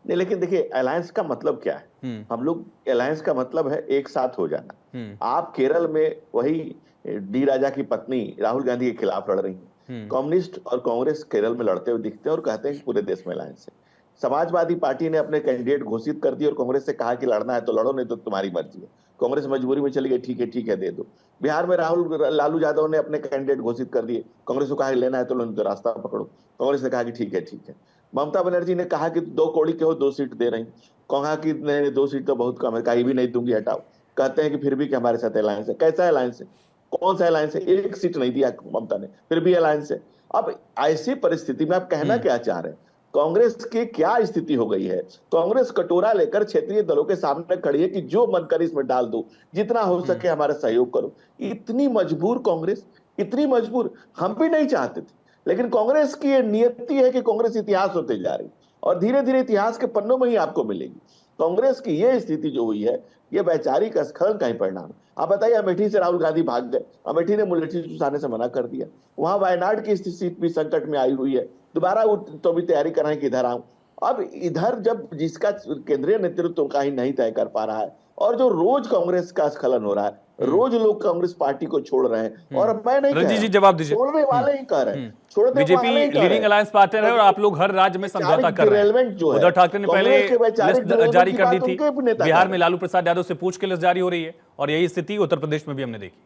नहीं, लेकिन देखिए अलायंस का मतलब क्या है? हम लोग, अलायंस का मतलब है एक साथ हो जाना। आप केरल में वही डी राजा की पत्नी राहुल गांधी के खिलाफ लड़ रही हैं, कम्युनिस्ट और कांग्रेस केरल में लड़ते हुए दिखते हैं और कहते हैं कि पूरे देश में अलायंस है। समाजवादी पार्टी ने अपने कैंडिडेट घोषित कर दिए और कांग्रेस से कहा कि लड़ना है तो लड़ो, नहीं तो तुम्हारी मर्जी है। कांग्रेस मजबूरी में चली गई, ठीक है दे दो। बिहार में लालू यादव ने अपने कैंडिडेट घोषित कर दिए, कांग्रेस को कहा लेना है तो लो, नहीं तो रास्ता पकड़ो। कांग्रेस ने कहा कि ठीक है। ममता बनर्जी ने कहा कि 2 कौड़ी के हो 2 सीट दे रही, कहा कि नहीं 2 सीट तो बहुत कम है, कहीं भी नहीं दूंगी, हटाओ। कहते हैं कि फिर भी कि हमारे साथ अलायंस है। कैसा अलायंस है? कौन सा अलायंस है? 1 सीट नहीं दिया ममता ने, फिर भी अलायंस है। अब ऐसी परिस्थिति में आप कहना क्या चाह रहे हैं? कांग्रेस की क्या स्थिति हो गई है? कांग्रेस कटोरा लेकर क्षेत्रीय दलों के सामने खड़ी है कि जो मन कर इसमें डाल दो, जितना हो सके हमारा सहयोग करो। इतनी मजबूर कांग्रेस, इतनी मजबूर हम भी नहीं चाहते थे, लेकिन कांग्रेस की ये नियति है कि कांग्रेस इतिहास होते जा रही, और धीरे धीरे इतिहास के पन्नों में ही आपको मिलेगी। कांग्रेस की ये स्थिति जो हुई है, ये वैचारिक स्खलन का ही परिणाम। आप बताइए, अमेठी से राहुल गांधी भाग गए, अमेठी ने मुलेठी चुसाने से मना कर दिया। वहां वायनाड की सीट भी संकट में आई हुई है, दोबारा तो भी तैयारी कर रहे हैं कि इधर आऊं। अब इधर जब जिसका केंद्रीय नेतृत्व का ही नहीं तय कर पा रहा है, और जो रोज कांग्रेस का स्खलन हो रहा है, रोज लोग कांग्रेस पार्टी को छोड़ रहे हैं, और मैं नहीं रंजीत जी जवाब दीजिए। छोड़ने वाले ही कह रहे हैं, बीजेपी लीडिंग अलायंस पार्टनर है और आप लोग हर राज्य में समझौता कर रहे हैं। उद्धव ठाकरे ने पहले लिस्ट जारी कर दी थी, बिहार में लालू प्रसाद यादव से पूछ के लिस्ट जारी हो रही है, और यही स्थिति उत्तर प्रदेश में भी हमने देखी।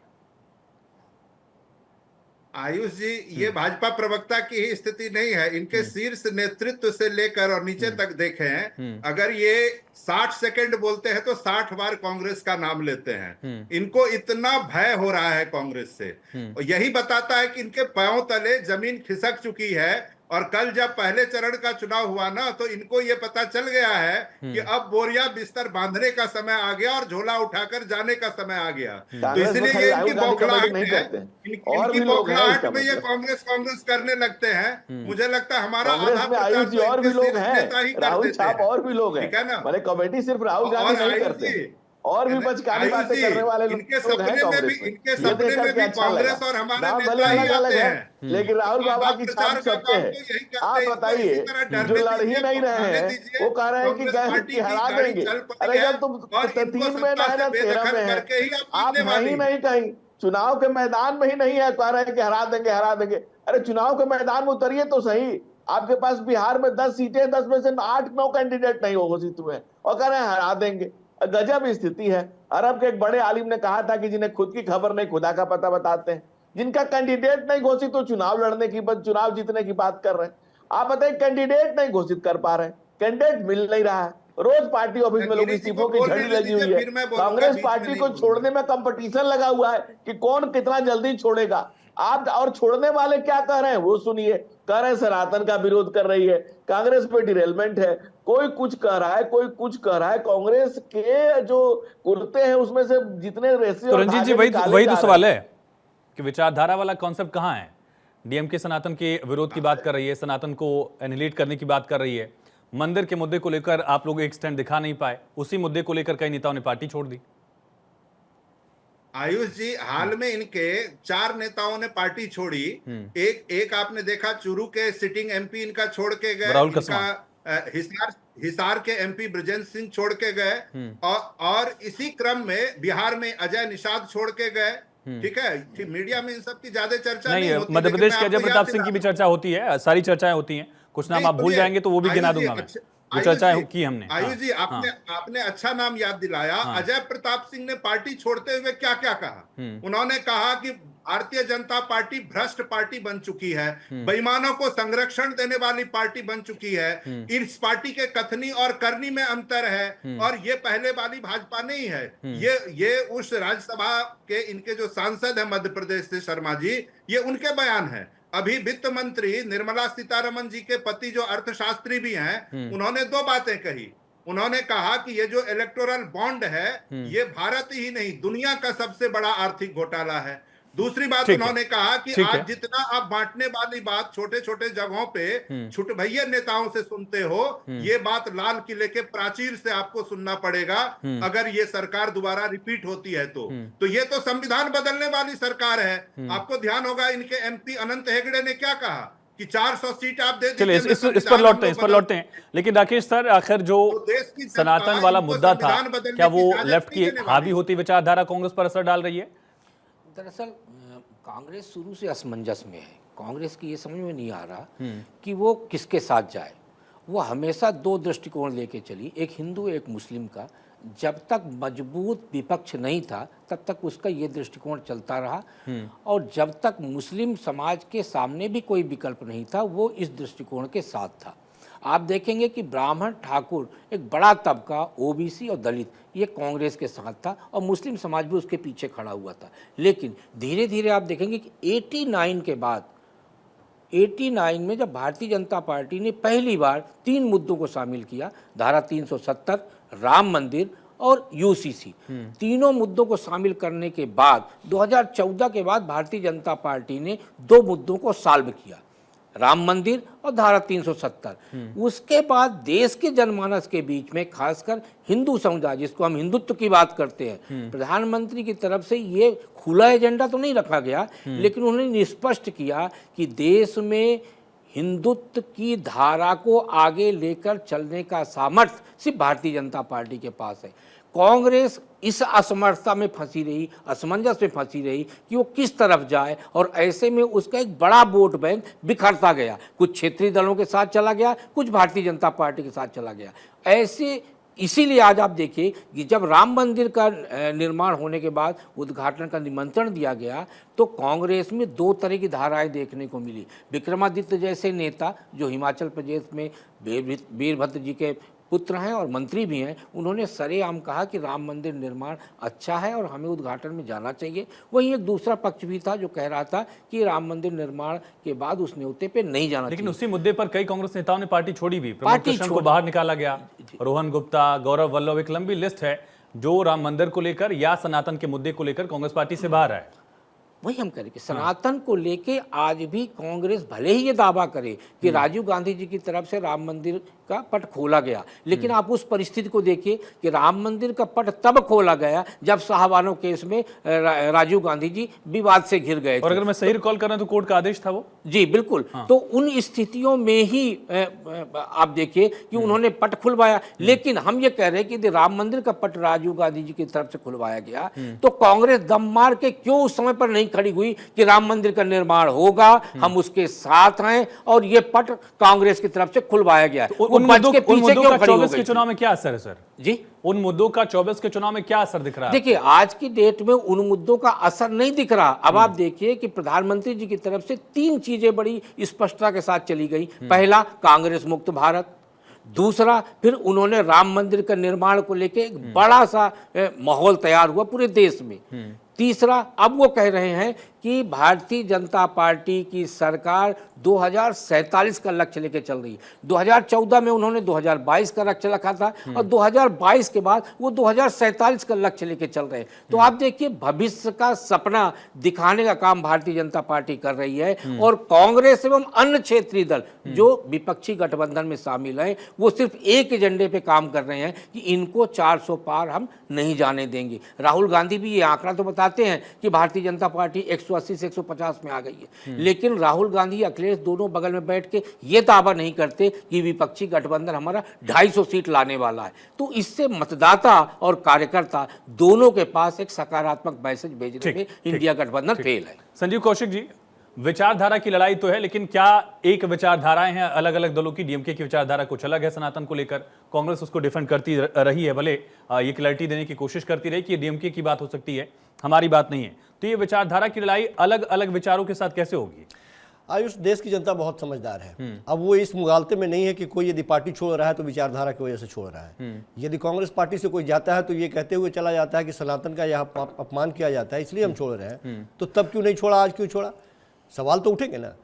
आयुष जी, ये भाजपा प्रवक्ता की ही स्थिति नहीं है, इनके शीर्ष नेतृत्व से लेकर और नीचे तक देखें, अगर ये 60 सेकंड बोलते हैं तो 60 बार कांग्रेस का नाम लेते हैं। इनको इतना भय हो रहा है कांग्रेस से, और यही बताता है कि इनके पांव तले जमीन खिसक चुकी है। और कल जब पहले चरण का चुनाव हुआ ना, तो इनको ये पता चल गया है कि अब बोरिया बिस्तर बांधने का समय आ गया और झोला उठाकर जाने का समय आ गया। तो इसलिए ये इनकी बौखलाहट है, इनकी बौखलाहट में ये कांग्रेस करने लगते हैं। मुझे लगता है हमारा आधा प्रचार तो और भी लोग हैं, राहुल छाप और भी लोग हैं, ठीक है ना? मैंने कमेटी सिर्फ राहुल गांधी नहीं करते, और भी बचकानी बातें करने वाले लोग इनके सपने में भी कांग्रेस और हमारे नेता ही आते हैं, लेकिन राहुल बाबा की छाप सबके है। आप बताइए, जो लड़ ही नहीं रहे हैं वो कह रहे हैं कि हरा देंगे। अरे जब तुम 3 में ना 13 में, आप नहीं कहीं चुनाव के मैदान में ही नहीं है, कह रहे हैं कि हरा देंगे हरा देंगे। अरे चुनाव के मैदान में उतरिए तो सही। आपके पास बिहार में 10 सीटें, 10 में से 8-9 कैंडिडेट नहीं हो घोषित हुए और कह रहे हैं हरा देंगे। गजब स्थिति है। अरब के एक बड़े आलिम ने कहा था कि जिन्हें खुद की खबर नहीं खुदा का पता बताते हैं। जिनका कैंडिडेट नहीं घोषित तो चुनाव लड़ने की, चुनाव जीतने की बात कर रहे हैं। आप बताइए, कैंडिडेट नहीं घोषित कर पा रहे, कैंडिडेट मिल नहीं रहा है। रोज पार्टी ऑफिस में लोग इस्तीफों की झड़ी लगी हुई है। कांग्रेस पार्टी को छोड़ने में कंपटीशन लगा हुआ है कि कौन कितना जल्दी छोड़ेगा। आप और छोड़ने वाले क्या कह रहे हैं वो सुनिए। कह रहे हैं सनातन का विरोध कर रही है, कांग्रेस पे डिरेलमेंट है, कोई कुछ कह रहा है, कोई कुछ कह रहा है। कांग्रेस के जो कुर्ते हैं उसमें से जितने रेसे तो रंजीत जी वही तो सवाल है कि विचारधारा वाला कॉन्सेप्ट कहाँ है। डीएमके सनातन के विरोध की बात कर रही है, सनातन को एनिहिलेट करने की बात कर रही है। मंदिर के मुद्दे को लेकर आप लोग एक स्टैंड दिखा नहीं पाए, उसी मुद्दे को लेकर कई नेताओं ने पार्टी छोड़ दी। आयुष जी, हाल में इनके 4 नेताओं ने पार्टी छोड़ी। एक आपने देखा चूरू के सिटिंग एमपी इनका छोड़ के गए, इनका हिसार के एमपी ब्रजेंद्र सिंह छोड़ के गए, और इसी क्रम में बिहार में अजय निषाद छोड़ के गए। ठीक है, मीडिया में इन सब की ज्यादा चर्चा नहीं होती। मध्य प्रदेश के अजय प्रताप सिंह की भी चर्चा होती है, सारी चर्चाएं होती हैं। कुछ नाम आप भूल जाएंगे तो वो भी गिना दूंगा मैं, जो चर्चाएं की हमने। आयुष जी, आपने अच्छा नाम याद दिलाया। अजय प्रताप सिंह ने पार्टी छोड़ते हुए क्या क्या कहा। उन्होंने कहा कि भारतीय जनता पार्टी भ्रष्ट पार्टी बन चुकी है, बेईमानों को संरक्षण देने वाली पार्टी बन चुकी है, इस पार्टी के कथनी और करनी में अंतर है, और ये पहले वाली भाजपा नहीं है। ये उस राज्यसभा के इनके जो सांसद है मध्य प्रदेश से, शर्मा जी, ये उनके बयान है। अभी वित्त मंत्री निर्मला सीतारमण जी के पति जो अर्थशास्त्री भी हैं, उन्होंने 2 बातें कही। उन्होंने कहा कि ये जो इलेक्टोरल बॉन्ड है, ये भारत ही नहीं दुनिया का सबसे बड़ा आर्थिक घोटाला है। दूसरी बात उन्होंने कहा कि आज जितना आप बांटने वाली बात छोटे छोटे जगहों पे छुटभैया नेताओं से सुनते हो, ये बात लाल किले के प्राचीर से आपको सुनना पड़ेगा अगर ये सरकार दोबारा रिपीट होती है तो ये तो संविधान बदलने वाली सरकार है। आपको ध्यान होगा इनके एमपी अनंत हेगड़े ने क्या कहा कि 400 सीट आप दे दीजिए। इस पर लौटते हैं। लेकिन राकेश सर, आखिर जो सनातन वाला मुद्दा था, क्या वो लेफ्ट की हावी होती विचारधारा कांग्रेस पर असर डाल रही है? दरअसल कांग्रेस शुरू से असमंजस में है। कांग्रेस की ये समझ में नहीं आ रहा कि वो किसके साथ जाए। वो हमेशा 2 दृष्टिकोण लेके चली, एक हिंदू एक मुस्लिम का। जब तक मजबूत विपक्ष नहीं था तब तक उसका ये दृष्टिकोण चलता रहा, और जब तक मुस्लिम समाज के सामने भी कोई विकल्प नहीं था वो इस दृष्टिकोण के साथ था। आप देखेंगे कि ब्राह्मण, ठाकुर, एक बड़ा तबका, ओबीसी और दलित, ये कांग्रेस के साथ था और मुस्लिम समाज भी उसके पीछे खड़ा हुआ था। लेकिन धीरे धीरे आप देखेंगे कि 89 के बाद, 89 में जब भारतीय जनता पार्टी ने पहली बार 3 मुद्दों को शामिल किया, धारा 370, राम मंदिर और यूसीसी, तीनों मुद्दों को शामिल करने के बाद 2014 के बाद भारतीय जनता पार्टी ने 2 मुद्दों को सॉल्व किया, राम मंदिर और धारा 370। उसके बाद देश के जनमानस के बीच में खासकर हिंदू समुदाय, जिसको हम हिंदुत्व की बात करते हैं, प्रधानमंत्री की तरफ से ये खुला एजेंडा तो नहीं रखा गया, लेकिन उन्होंने स्पष्ट किया कि देश में हिंदुत्व की धारा को आगे लेकर चलने का सामर्थ्य सिर्फ भारतीय जनता पार्टी के पास है। कांग्रेस इस असमर्थता में फंसी रही, असमंजस में फंसी रही कि वो किस तरफ जाए, और ऐसे में उसका एक बड़ा वोट बैंक बिखरता गया। कुछ क्षेत्रीय दलों के साथ चला गया, कुछ भारतीय जनता पार्टी के साथ चला गया। ऐसे इसीलिए आज आप देखिए कि जब राम मंदिर का निर्माण होने के बाद उद्घाटन का निमंत्रण दिया गया तो कांग्रेस में 2 तरह की धाराएं देखने को मिली। विक्रमादित्य जैसे नेता जो हिमाचल प्रदेश में वीरभद्र जी के पुत्र हैं और मंत्री भी हैं, उन्होंने सरेआम कहा कि राम मंदिर निर्माण अच्छा है और हमें उद्घाटन में जाना चाहिए। वहीं एक दूसरा पक्ष भी था जो कह रहा था कि राम मंदिर निर्माण के बाद उस न्योते पे नहीं जाना चाहिए। लेकिन उसी मुद्दे पर कई कांग्रेस नेताओं ने पार्टी छोड़ी भी। प्रमोद कृष्ण को बाहर निकाला गया, रोहन गुप्ता, गौरव वल्लभ, एक लंबी लिस्ट है जो राम मंदिर को लेकर या सनातन के मुद्दे को लेकर कांग्रेस पार्टी से बाहर है। वही हम कह रहे कि सनातन को लेके आज भी कांग्रेस भले ही ये दावा करे कि राजीव गांधी जी की तरफ से राम मंदिर का पट खोला गया, लेकिन आप उस परिस्थिति को देखिए कि राम मंदिर का पट तब खोला गया जब शाहबानो केस में राजीव गांधी जी विवाद से घिर गए और अगर मैं सही रिकॉल कर रहा हूं तो कोर्ट का आदेश था वो। जी बिल्कुल। तो उन स्थितियों में ही आप देखिए कि उन्होंने पट खुलवाया, लेकिन हम ये कह रहे हैं कि राम मंदिर का पट राजीव गांधी जी की तरफ से खुलवाया गया तो कांग्रेस दम मार के क्यों उस समय पर नहीं खड़ी हुई कि राम मंदिर का निर्माण होगा, हम उसके साथ हैं और ये पट कांग्रेस की तरफ से खुलवाया गया। उन मुद्दों का 24 के थी। चुनाव में क्या असर है सर? जी, उन मुद्दों का 24 के चुनाव में क्या असर दिख रहा है? देखिए आज की डेट में उन मुद्दों का असर नहीं दिख रहा। अब आप देखिए कि प्रधानमंत्री जी की तरफ से 3 चीजें बड़ी स्पष्टता के साथ चली गई। पहला, कांग्रेस मुक्त भारत। दूसरा, फिर उन्होंने राम मंदिर का निर्माण को लेके एक बड़ा सा माहौल तैयार हुआ पूरे देश में। तीसरा, अब वो कह रहे हैं कि भारतीय जनता पार्टी की सरकार 2047 का लक्ष्य लेके चल रही है। 2014 में उन्होंने 2022 का लक्ष्य रखा था और 2022 के बाद वो 2047 का लक्ष्य लेके चल रहे हैं। तो आप देखिए भविष्य का सपना दिखाने का काम भारतीय जनता पार्टी कर रही है और कांग्रेस एवं अन्य क्षेत्रीय दल जो विपक्षी गठबंधन में शामिल हैं वो सिर्फ एक एजेंडे पे काम कर रहे हैं कि इनको 400 पार हम नहीं जाने देंगे। राहुल गांधी भी ये आंकड़ा तो बताते हैं कि भारतीय जनता पार्टी 180 से 150 में आ गई है, लेकिन राहुल गांधी अखिलेश दोनों बगल में बैठ के ये दावा नहीं करते कि विपक्षी गठबंधन हमारा 250 सीट लाने वाला है। तो इससे मतदाता और कार्यकर्ता दोनों के पास एक सकारात्मक मैसेज भेजने में इंडिया गठबंधन फेल है। संजीव कौशिक जी, विचारधारा की लड़ाई तो है, लेकिन क्या एक विचारधाराएं हैं अलग अलग दलों की? डीएमके की विचारधारा कुछ अलग है सनातन को लेकर, कांग्रेस उसको डिफेंड करती रही है, भले ये क्लैरिटी देने की कोशिश करती रही कि डीएमके की बात हो सकती है, हमारी बात नहीं है। तो ये विचारधारा की लड़ाई अलग अलग विचारों के साथ कैसे होगी? आयुष, देश की जनता बहुत समझदार है। अब वो इस मुगालते में नहीं है कि कोई यदि पार्टी छोड़ रहा है तो विचारधारा की वजह से छोड़ रहा है। यदि कांग्रेस पार्टी से कोई जाता है तो ये कहते हुए चला जाता है कि सनातन का यहाँ अपमान किया जाता है इसलिए हम छोड़ रहे हैं, तो तब क्यों नहीं छोड़ा, आज क्यों छोड़ा? सवाल तो उठेंगे ना।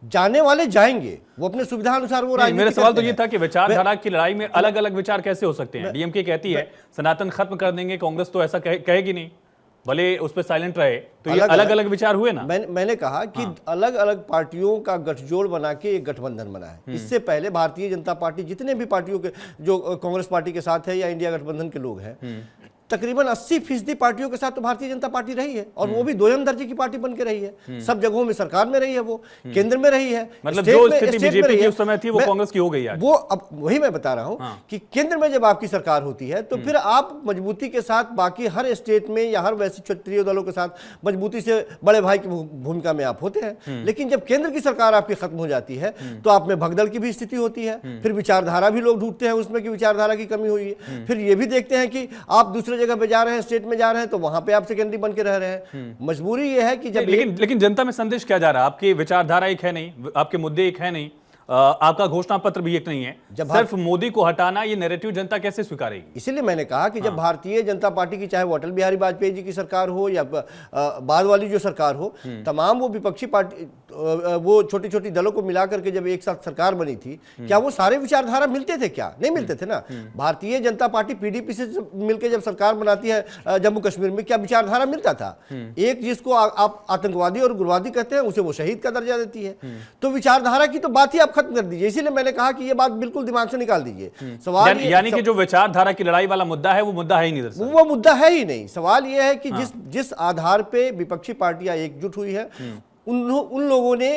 जाने वाले जाएंगे, वो अपने सुविधा अनुसार वो राजनीति। मेरा सवाल तो ये था कि विचारधारा की लड़ाई में अलग अलग विचार कैसे हो सकते हैं? डीएमके कहती है सनातन खत्म कर देंगे, कांग्रेस तो ऐसा कहेगी नहीं, भले उस पर साइलेंट रहे। तो ये अलग अलग विचार हुए ना। मैंने कहा कि अलग अलग पार्टियों का गठजोड़ बना के एक गठबंधन बना है। इससे पहले भारतीय जनता पार्टी जितने भी पार्टियों के जो कांग्रेस पार्टी के साथ है या इंडिया गठबंधन के लोग हैं, तकरीबन 80% पार्टियों के साथ तो भारतीय जनता पार्टी रही है और वो भी दोयम दर्जे की पार्टी बन के रही है। सब जगहों में सरकार में रही है, वो केंद्र में रही है, मतलब जो स्थिति बीजेपी की उस समय थी वो कांग्रेस की हो गई आज। वो अब वही मैं बता रहा हूं कि केंद्र में जब आपकी सरकार होती है तो फिर आप मजबूती के साथ बाकी हर स्टेट में या हर वैसे क्षेत्रीय दलों के साथ मजबूती से बड़े भाई की भूमिका में आप होते हैं। लेकिन जब केंद्र की सरकार आपकी खत्म हो जाती है तो आप में भगदड़ की भी स्थिति होती है। फिर विचारधारा भी लोग ढूंढते हैं उसमें कि विचारधारा की कमी हुई है। फिर ये भी देखते हैं कि आप दूसरे जगह पे जा रहे हैं, में जा रहे हैं, तो वहां पे आप सेकेंडरी बन के रह रहे हैं। मजबूरी ये है कि जब लेकिन जनता में संदेश क्या जा रहा है? आपकी विचारधारा एक है नहीं, आपके मुद्दे एक है नहीं, आपका घोषणा पत्र भी एक नहीं है, सिर्फ मोदी को हटाना, ये नैरेटिव जनता कैसे स्वीकारेगी? इसीलिए मैंने कहा कि जब भारतीय जनता पार्टी की चाहे वो अटल बिहारी वाजपेयी जी की सरकार हो या बाद वाली जो सरकार हो, तमाम वो विपक्षी पार्टी वो छोटी छोटी दलों को मिलाकर के जब एक साथ सरकार बनी थी, क्या वो सारे विचारधारा मिलते थे? क्या नहीं मिलते थे ना। भारतीय जनता पार्टी पीडीपी से मिलकर जब सरकार बनाती है जम्मू कश्मीर में, क्या विचारधारा मिलता था? एक जिसको आप आतंकवादी और उग्रवादी कहते हैं उसे वो शहीद का दर्जा देती है। तो विचारधारा की तो बात ही आप खत्म कर दीजिए। इसीलिए मैंने कहा कि ये बात बिल्कुल दिमाग से निकाल दीजिए। सवाल यानी कि जो विचारधारा की लड़ाई वाला मुद्दा है वो मुद्दा है ही नहीं, वो मुद्दा है ही नहीं। सवाल ये है कि जिस आधार पे विपक्षी पार्टियां एकजुट हुई है, उन लोगों ने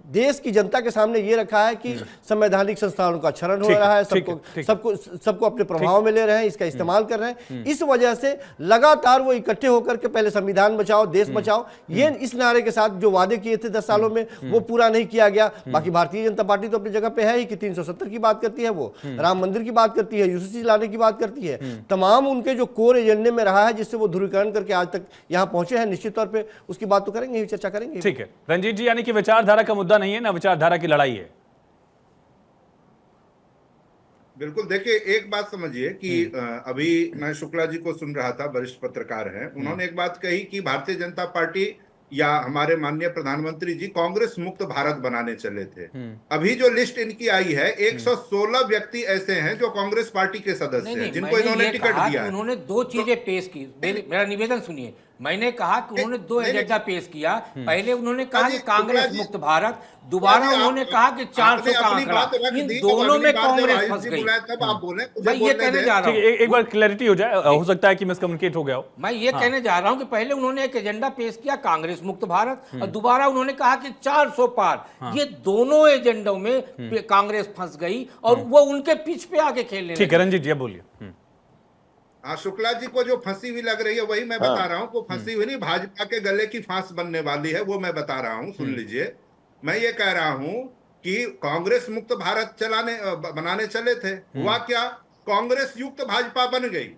देश की जनता के सामने ये रखा है कि संवैधानिक संस्थानों का क्षरण हो रहा है, सबको अपने प्रभाव में ले रहे हैं, इसका इस्तेमाल कर रहे हैं। इस वजह से लगातार वो इकट्ठे होकर के पहले संविधान बचाओ, देश बचाओ, ये इस नारे के साथ जो वादे किए थे 10 सालों में वो पूरा नहीं किया गया। बाकी भारतीय जनता पार्टी तो अपनी जगह पे है ही कि 370 की बात करती है, वो राम मंदिर की बात करती है, यूसीसी लाने की बात करती है। तमाम उनके जो कोर एजेंडे में रहा है जिससे वो ध्रुवीकरण करके आज तक यहाँ पहुंचे हैं, निश्चित तौर पर उसकी बात तो करेंगे, चर्चा करेंगे। ठीक है रंजीत जी, यानी कि विचारधारा का मुद्दा नहीं है ना, विचारधारा की लड़ाई है। बिल्कुल, देखिए एक बात समझिए कि अभी मैं शुक्ला जी को सुन रहा था, वरिष्ठ पत्रकार हैं, उन्होंने एक बात कही कि भारतीय जनता पार्टी या हमारे माननीय प्रधानमंत्री जी कांग्रेस मुक्त भारत बनाने चले थे। अभी जो लिस्ट इनकी आई है 116 व्यक्ति ऐसे हैं जो कांग्रेस पार्टी के सदस्य हैं जिनको इन्होंने टिकट दिया है। उन्होंने 2 चीजें पेश की, मेरा निवेदन सुनिए, मैंने कहा कि उन्होंने दो नहीं, एजेंडा पेश किया। पहले उन्होंने कहा जी, कि कांग्रेस जी, मुक्त भारत, दोबारा जी, उन्होंने आप- कहा कि 400 का अपनी बात आंकड़ा। रख इन दी, तो दोनों अगली में बार जब कांग्रेस आयुष फंस जी गई। बुलाए तब आप बोले, मुझे मैं ये बोलने कहने दें। जा रहा ठीक हूँ, है, एक बार क्लैरिटी हो जाए, हो सकता है कि मिसकम्युनिकेट हो गया हो। मैं ये कहने जा रहा हूं कि पहले उन्होंने एक एजेंडा पेश किया कांग्रेस मुक्त भारत, और दोबारा उन्होंने कहा कि 400 पार। ये दोनों एजेंडों में कांग्रेस फंस गई और वो उनके पिच पे आके खेलने ठीक है लगी। रंजीत जी, अब बोलिए। हाँ, शुक्ला जी को जो फंसी हुई लग रही है वही मैं बता रहा हूँ। वो फंसी हुई नहीं, भाजपा के गले की फांस बनने वाली है, वो मैं बता रहा हूँ, सुन लीजिए। मैं ये कह रहा हूँ कि कांग्रेस मुक्त भारत बनाने चले थे, हुआ क्या? कांग्रेस युक्त भाजपा बन गई।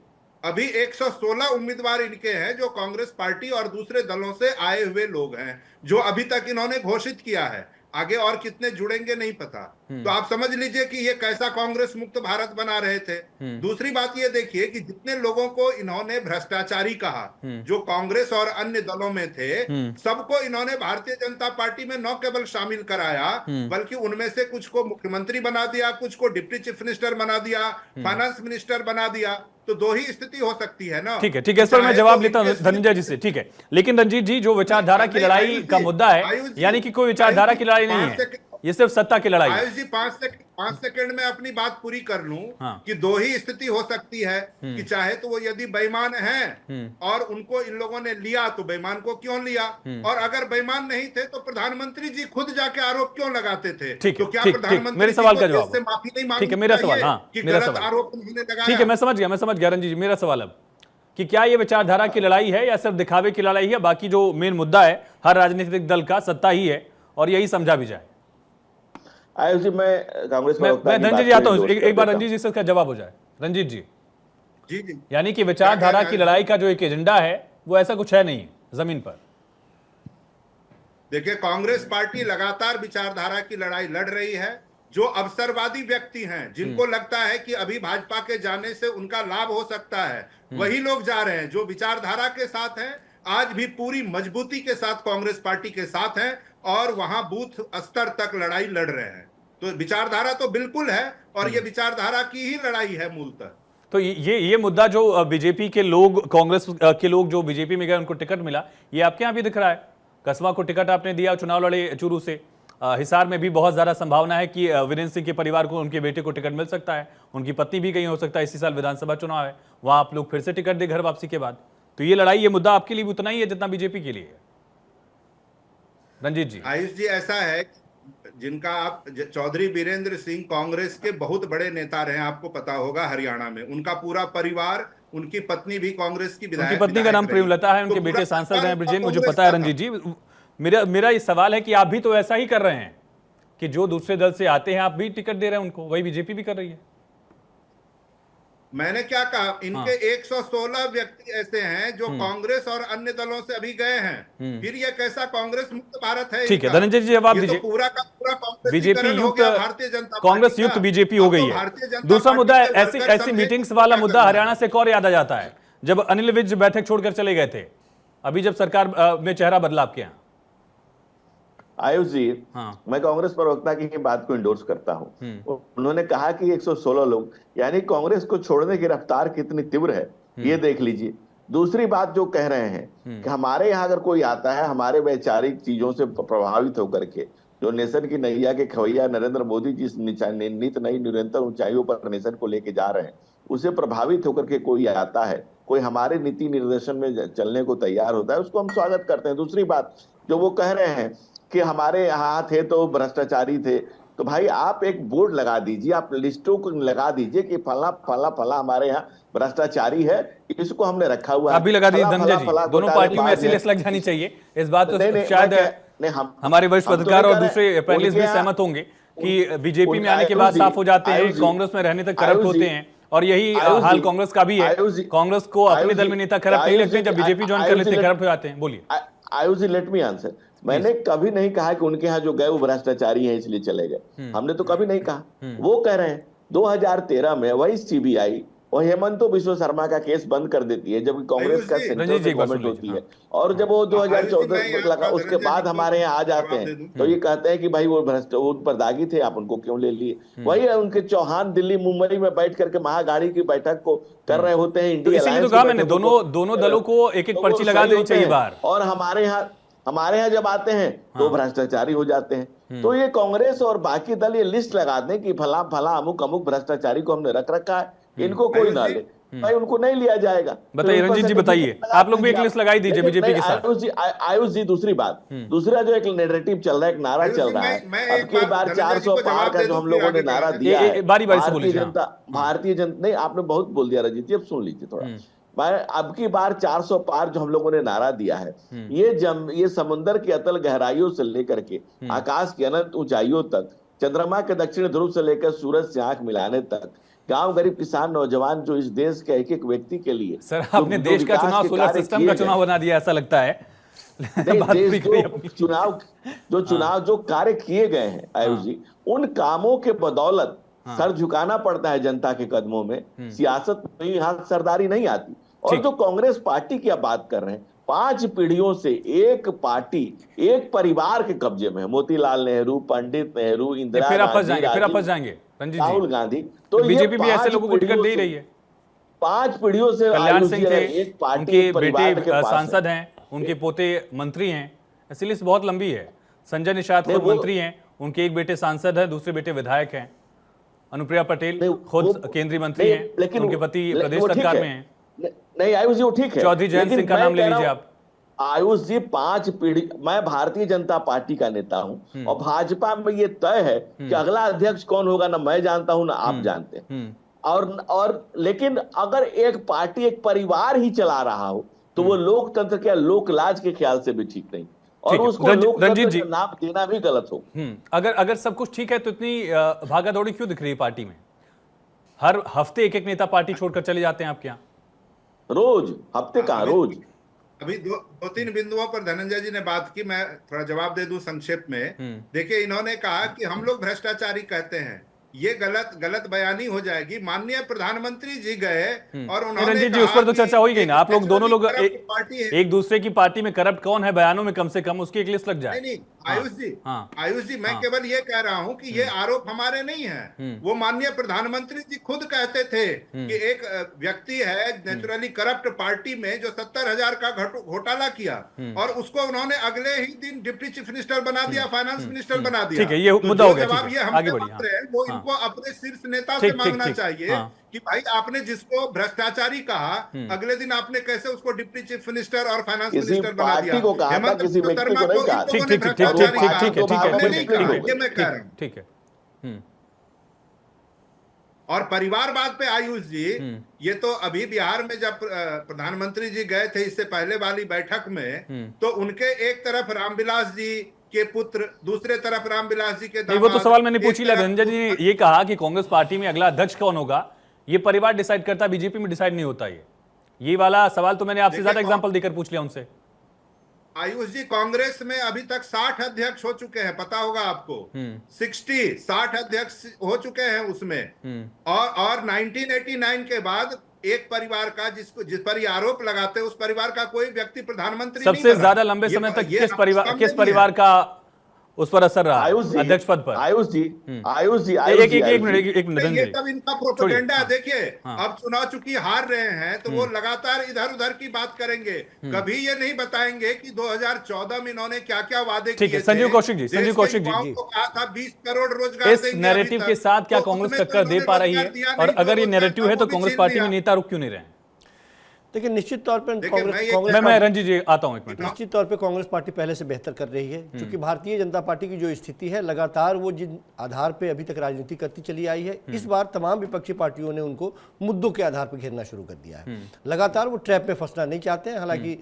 अभी 116 उम्मीदवार इनके हैं जो कांग्रेस पार्टी और दूसरे दलों से आए हुए लोग हैं, जो अभी तक इन्होंने घोषित किया है। आगे और कितने जुड़ेंगे नहीं पता। तो आप समझ लीजिए कि ये कैसा कांग्रेस मुक्त भारत बना रहे थे। दूसरी बात ये देखिए कि जितने लोगों को इन्होंने भ्रष्टाचारी कहा, जो कांग्रेस और अन्य दलों में थे, सबको इन्होंने भारतीय जनता पार्टी में न केवल शामिल कराया, बल्कि उनमें से कुछ को मुख्यमंत्री बना दिया, कुछ को डिप्टी चीफ मिनिस्टर बना दिया, फाइनेंस मिनिस्टर बना दिया। तो दो ही स्थिति हो सकती है ना। ठीक है, इस पर मैं जवाब लेता हूं धनंजय जी से। ठीक है, लेकिन रंजीत जी, जो विचारधारा की लड़ाई का मुद्दा है, यानी कि कोई विचारधारा की लड़ाई नहीं है, ये सिर्फ सत्ता की लड़ाई है। आयुष जी, 5 सेकंड में अपनी बात पूरी कर लूं। हाँ। कि दो ही स्थिति हो सकती है कि चाहे तो वो यदि बेईमान हैं और उनको इन लोगों ने लिया, तो बेईमान को क्यों लिया, और अगर बेईमान नहीं थे तो प्रधानमंत्री जी खुद जाके आरोप क्यों लगाते थे? ठीक है, तो क्या ठीक, प्रधानमंत्री मेरे सवाल का जी को जवाब। देश से माफी नहीं मांगनी ठीक है, मेरा चाहिए सवाल, हाँ, कि मेरा गलत सवाल। आरोप उन्होंने लगाया? ठीक है, मैं समझ गया रंजीत जी। मेरा सवाल अब कि क्या ये विचारधारा की लड़ाई है या सिर्फ दिखावे की लड़ाई है? बाकी जो मेन मुद्दा है हर राजनीतिक दल का, सत्ता ही है, और यही समझा भी जाए। आयुष जी, मैं कांग्रेस मैं रंजीत जी आता हूं, एक बार रंजीत जी से इसका जवाब हो जाए। रंजीत जी, जी, यानी कि विचारधारा की लड़ाई का जो एक एजेंडा है वो ऐसा कुछ है नहीं जमीन पर। देखिए, कांग्रेस पार्टी लगातार विचारधारा की लड़ाई लड़ रही है। जो अवसरवादी व्यक्ति हैं, जिनको लगता है कि अभी भाजपा के जाने से उनका लाभ हो सकता है, वही लोग जा रहे हैं। जो विचारधारा के साथ हैं, आज भी पूरी मजबूती के साथ कांग्रेस पार्टी के साथ हैं और वहां बूथ स्तर तक लड़ाई लड़ रहे हैं। तो विचारधारा तो बिल्कुल है, और ये विचारधारा की ही लड़ाई है मूलतः। तो ये मुद्दा जो बीजेपी के लोग, कांग्रेस के लोग जो बीजेपी में गए उनको टिकट मिला, ये आपके यहां भी दिख रहा है। कसबा को टिकट आपने दिया, चुनाव लड़े चूरू से। हिसार में भी बहुत ज्यादा संभावना है कि वीरेंद्र सिंह के परिवार को, उनके बेटे को टिकट मिल सकता है। उनकी पत्नी भी कहीं हो सकता है, इसी साल विधानसभा चुनाव है, वहां आप लोग फिर से टिकट दे घर वापसी के बाद। तो ये लड़ाई, ये मुद्दा आपके लिए भी उतना ही है जितना बीजेपी के लिए है। रंजीत जी। आयुष जी, ऐसा है जिनका आप चौधरी वीरेंद्र सिंह कांग्रेस के बहुत बड़े नेता रहे, आपको पता होगा, हरियाणा में उनका पूरा परिवार, उनकी पत्नी भी कांग्रेस की विधायक, उनकी पत्नी का नाम प्रेमलता है, उनके बेटे सांसद रहे ब्रिजेन, मुझे पता है रंजीत जी। मेरा ये सवाल है कि आप भी तो ऐसा ही कर रहे हैं कि जो दूसरे दल से आते हैं आप भी टिकट दे रहे हैं उनको, वही बीजेपी भी कर रही है। मैंने क्या कहा? इनके 116 व्यक्ति ऐसे हैं जो कांग्रेस और अन्य दलों से अभी गए हैं। फिर ये कैसा कांग्रेस मुक्त भारत है? ठीक है, धनंजय जी जवाब दीजिए। तो पूरा का पूरा बीजेपी युक्त, भारतीय जनता कांग्रेस युक्त बीजेपी हो गई है। दूसरा मुद्दा है ऐसी मीटिंग्स वाला मुद्दा हरियाणा से और याद आ जाता है, जब अनिल विज बैठक छोड़कर चले गए थे, अभी जब सरकार में चेहरा बदला आपके यहाँ। आयुष जी, हाँ। मैं कांग्रेस प्रवक्ता की बात को इंडोर्स करता हूं। उन्होंने कहा कि 116 लोग, यानी कांग्रेस को छोड़ने की रफ्तार कितनी तीव्र है, ये देख लीजिए। दूसरी बात जो कह रहे हैं कि हमारे यहाँ अगर कोई आता है हमारे वैचारिक चीजों से प्रभावित होकर के, जो नेशन की नैया के खवैया नरेंद्र मोदी जिस नित नई निरंतर ऊंचाइयों पर नेशन को लेके जा रहे हैं, उसे प्रभावित होकर के कोई आता है, कोई हमारे नीति निर्देशन में चलने को तैयार होता है, उसको हम स्वागत करते हैं। दूसरी बात जो वो कह रहे हैं कि हमारे यहाँ थे तो भ्रष्टाचारी थे, तो भाई आप एक बोर्ड लगा दीजिए, आप लिस्टों को लगा दीजिए कि फला फला फला हमारे यहाँ भ्रष्टाचारी है, इसको हमने रखा हुआ है। अभी लगा दीजिए धनंजय जी, दोनों पार्टियों में ऐसी लिस्ट लग जानी चाहिए। इस बात तो शायद हमारे वरिष्ठ पत्रकार और दूसरे पैनलिस्ट भी सहमत होंगे कि बीजेपी में आने के बाद साफ हो जाते हैं, कांग्रेस में रहने तक करप्ट होते हैं, और यही हाल कांग्रेस का भी है। कांग्रेस को अपने दल में नेता करप्ट नहीं लगते, जब बीजेपी ज्वाइन कर लेते हैं करप्ट हो जाते हैं। बोलिए। आयुष जी, लेट मी आंसर। मैंने कभी नहीं कहा कि उनके यहाँ जो गए वो भ्रष्टाचारी हैं इसलिए चले गए, हमने तो कभी नहीं कहा। वो कह रहे हैं 2013 में वही सीबीआई और हेमंतो बिश्व शर्मा का केस बंद कर देती है, जबकि कांग्रेस का सेंट्रल में गवर्नमेंट होती है। और जब वो 2014 लगा, उसके बाद हमारे यहाँ आ जाते हैं तो ये कहते हैं कि भाई वो भ्रष्ट, वो उन पर दागी थे, आप उनको क्यों ले लिए। वही है, उनके चौहान दिल्ली मुंबई में बैठ करके महागाड़ी की बैठक को कर रहे होते हैं। तो इसीलिए तो कहा मैंने, दोनों दलों को एक एक पर्ची लगा देनी चाहिए बाहर। और हमारे यहाँ जब आते हैं तो भ्रष्टाचारी हो जाते हैं। तो ये कांग्रेस और बाकी दल ये लिस्ट लगा दें कि फला फला अमुक अमुक भ्रष्टाचारी को हमने रख रखा है, इनको कोई ना ले, भाई उनको नहीं लिया जाएगा। बताइए रंजीत जी, बताइए, आप लोग भी एक लिस्ट लगाई दीजिए बीजेपी के साथ। आयुष जी दूसरी बात, दूसरा जो एक नैरेटिव चल रहा है, एक नारा चल रहा है, अब की बार 400 पार का जो हम लोगों ने नारा दिया है, बारी बारी से बोलिए। भारतीय जनता नहीं, आपने बहुत बोल दिया रंजीत जी, अब सुन लीजिए थोड़ा। अब की बार 400 पार जो हम लोगों ने नारा दिया है, ये समुद्र की अतल गहराइयों से लेकर के आकाश की अनंत ऊंचाइयों तक, चंद्रमा के दक्षिण ध्रुव से लेकर सूरज से आंख मिलाने तक, गांव गरीब किसान नौजवान, जो इस देश के एक एक व्यक्ति के लिए, सर आपने देश का चुनाव सोलर सिस्टम का चुनाव बना दिया, ऐसा लगता है। चुनाव जो कार्य किए गए हैं आयुष जी, उन कामों के बदौलत सर झुकाना पड़ता है जनता के कदमों में। सियासत में यहाँ सरदारी नहीं आती। और जो कांग्रेस पार्टी की आप बात कर रहे हैं, 5 पीढ़ियों से एक पार्टी, एक परिवार के कब्जे में है। मोतीलाल नेहरू, पंडित नेहरू, इंदिरा गांधी, राहुल गांधी, तो बीजेपी भी ऐसे लोगों को टिकट दे रही है। 5 पीढ़ियों से कल्याण सिंह थे, एक पार्टी, उनके बेटे सांसद हैं, उनके पोते मंत्री हैं, ऐसी लिस्ट बहुत लंबी है। संजय निषाद खुद मंत्री हैं, उनके एक बेटे सांसद हैं, दूसरे बेटे विधायक हैं। अनुप्रिया पटेल खुद केंद्रीय मंत्री हैं, लेकिन उनके पति प्रदेश सरकार में हैं। नहीं आयुष जी, वो ठीक है। चौधरी जयंत सिंह का नाम ले लीजिए आप। आयुष जी, 5 पीढ़ी, मैं भारतीय जनता पार्टी का नेता हूं, और भाजपा में ये तय है कि अगला अध्यक्ष कौन होगा, ना मैं जानता हूं ना आप जानते हैं। और लेकिन अगर एक पार्टी, एक परिवार ही चला रहा हो, तो वो लोकतंत्र के, लोकलाज के ख्याल से भी ठीक नहीं, और उसको लोकतंत्र का नाम देना भी गलत हो। अगर सब कुछ ठीक है तो इतनी भागा दौड़ी क्यों दिख रही है पार्टी में? हर हफ्ते एक एक नेता पार्टी छोड़कर चले जाते हैं आपके यहाँ। रोज, हफ्ते कहाँ, रोज। अभी 2-3 बिंदुओं पर धनंजय जी ने बात की, मैं थोड़ा जवाब दे दूं संक्षेप में। देखिए, इन्होंने कहा कि हम लोग भ्रष्टाचारी कहते हैं, ये गलत बयानी हो जाएगी। माननीय प्रधानमंत्री जी गए और उन्होंने रंजीत जी, उस पर तो चर्चा हो ही गई ना। आप लोग दोनों लोग एक दूसरे की पार्टी में करप्ट कौन है बयानों में कम से कम उसकी एक लिस्ट लग जाए। नहीं आयुष जी, मैं केवल ये कह रहा हूं कि ये आरोप हमारे नहीं है। वो माननीय प्रधानमंत्री जी खुद कहते थे कि एक व्यक्ति है नेचुरली करप्ट पार्टी में जो 70,000 का घोटाला किया, और उसको उन्होंने अगले ही दिन डिप्टी चीफ मिनिस्टर बना दिया, फाइनेंस मिनिस्टर बना दिया। ठीक है, ये मुद्दा हो गया। जवाब ये हम वो इनको अपने शीर्ष नेता से मांगना चाहिए कि भाई आपने जिसको भ्रष्टाचारी कहा, अगले दिन आपने कैसे उसको डिप्टी चीफ मिनिस्टर और फाइनेंस मिनिस्टर बना दिया। हेमंत शर्मा को ठीक है। और परिवारवाद पे आयुष जी, ये तो अभी बिहार में जब प्रधानमंत्री जी गए थे इससे पहले वाली बैठक में, तो उनके एक तरफ रामविलास जी के पुत्र, दूसरे तरफ रामविलास जी के दामाद। वो तो सवाल मैंने पूछ लिया। धनंजय जी ने ये कहा कि कांग्रेस पार्टी में अगला अध्यक्ष कौन होगा ये परिवार डिसाइड करता, बीजेपी में डिसाइड नहीं होता। ये वाला सवाल तो मैंने आपसे ज्यादा एग्जांपल देकर पूछ लिया उनसे। आयुष जी, कांग्रेस में अभी तक 60 अध्यक्ष हो चुके हैं, पता होगा आपको। 60 अध्यक्ष हो चुके हैं उसमें। और 1989 के बाद एक परिवार का जिस पर ये आरोप लगाते हैं, उस परिवार का कोई व्यक्ति प्रधानमंत्री नहीं बना। सबसे ज्यादा लंबे समय तक किस परिवार का उस पर असर रहा अध्यक्ष पद पर? आयुष जी एक मिनट, ये तब इनका प्रोपेगेंडा है। देखिए, अब चुनाव चुकी हार रहे हैं तो वो लगातार इधर उधर की बात करेंगे, कभी ये नहीं बताएंगे कि 2014 में इन्होंने क्या क्या वादे किए थे। संजीव कौशिक जी को कहा था 20 करोड़ रोजगार इस नैरेटिव के साथ क्या कांग्रेस टक्कर दे पा रही है? और अगर ये नैरेटिव है तो कांग्रेस पार्टी में नेता रुक क्यों नहीं रहे? देखिए, निश्चित तौर पर कांग्रेस मैं रंजीत जी आता हूं एक मिनट। निश्चित तौर पे कांग्रेस पार्टी पहले से बेहतर कर रही है, क्योंकि भारतीय जनता पार्टी की जो स्थिति है, लगातार वो जिन आधार पे अभी तक राजनीति करती चली आई है, इस बार तमाम विपक्षी पार्टियों ने उनको मुद्दों के आधार पर घेरना शुरू कर दिया है। लगातार वो ट्रैप में फंसना नहीं चाहते हैं। हालांकि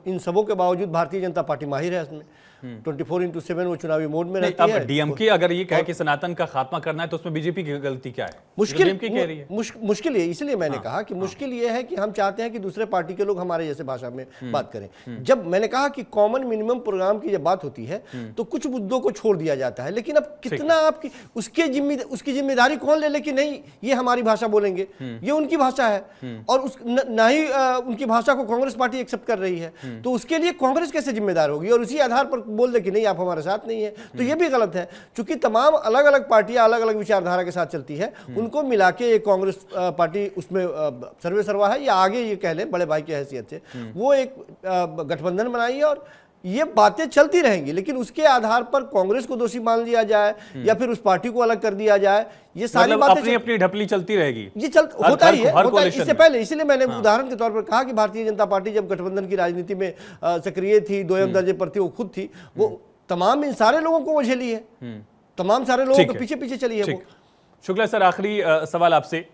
इन सबों के बावजूद भारतीय जनता पार्टी माहिर है इसमें। 24/7 वो चुनावी मोड में नहीं, रहती अब है। डीएमके अगर ये कहे कि सनातन का खात्मा करना है तो उसमें बीजेपी की गलती क्या है? मुश्किल डीएमके कह रही है। मुश्किल है, इसलिए मैंने कहा कि मुश्किल ये है कि हम चाहते हैं कि दूसरे पार्टी के लोग हमारे जैसे भाषा में बात करें। जब मैंने कहा कि कॉमन मिनिमम प्रोग्राम की जब बात होती है तो कुछ मुद्दों को छोड़ दिया जाता है, लेकिन अब कितना आपकी उसकी जिम्मेदारी कौन ले ले कि नहीं ये हमारी भाषा बोलेंगे, ये उनकी भाषा है और ना ही उनकी भाषा को कांग्रेस पार्टी एक्सेप्ट कर रही है, तो उसके लिए कांग्रेस कैसे जिम्मेदार होगी और उसी आधार पर बोल दे कि नहीं आप हमारे साथ नहीं है, तो ये भी गलत है। चूंकि तमाम अलग अलग पार्टियां अलग अलग विचारधारा के साथ चलती है, उनको मिला के एक कांग्रेस पार्टी उसमें सर्वे सर्वा है या आगे ये कह लें बड़े भाई की हैसियत से वो एक गठबंधन बनाई है और ये बातें चलती रहेंगी, लेकिन उसके आधार पर कांग्रेस को दोषी मान लिया जाए या फिर उस पार्टी को अलग कर दिया जाए, ये सारी बातें अपनी अपनी ढपली चलती रहेगी। ये होता ही है, होता है। इससे पहले इसलिए मैंने उदाहरण के तौर पर कहा कि भारतीय जनता पार्टी जब गठबंधन की राजनीति में सक्रिय थी, 2 दर्जे पर थी, वो खुद थी, वो तमाम इन सारे लोगों को वो झेली है, तमाम सारे लोगों के पीछे पीछे चली है वो। शुक्ला सर, आखिरी सवाल आपसे,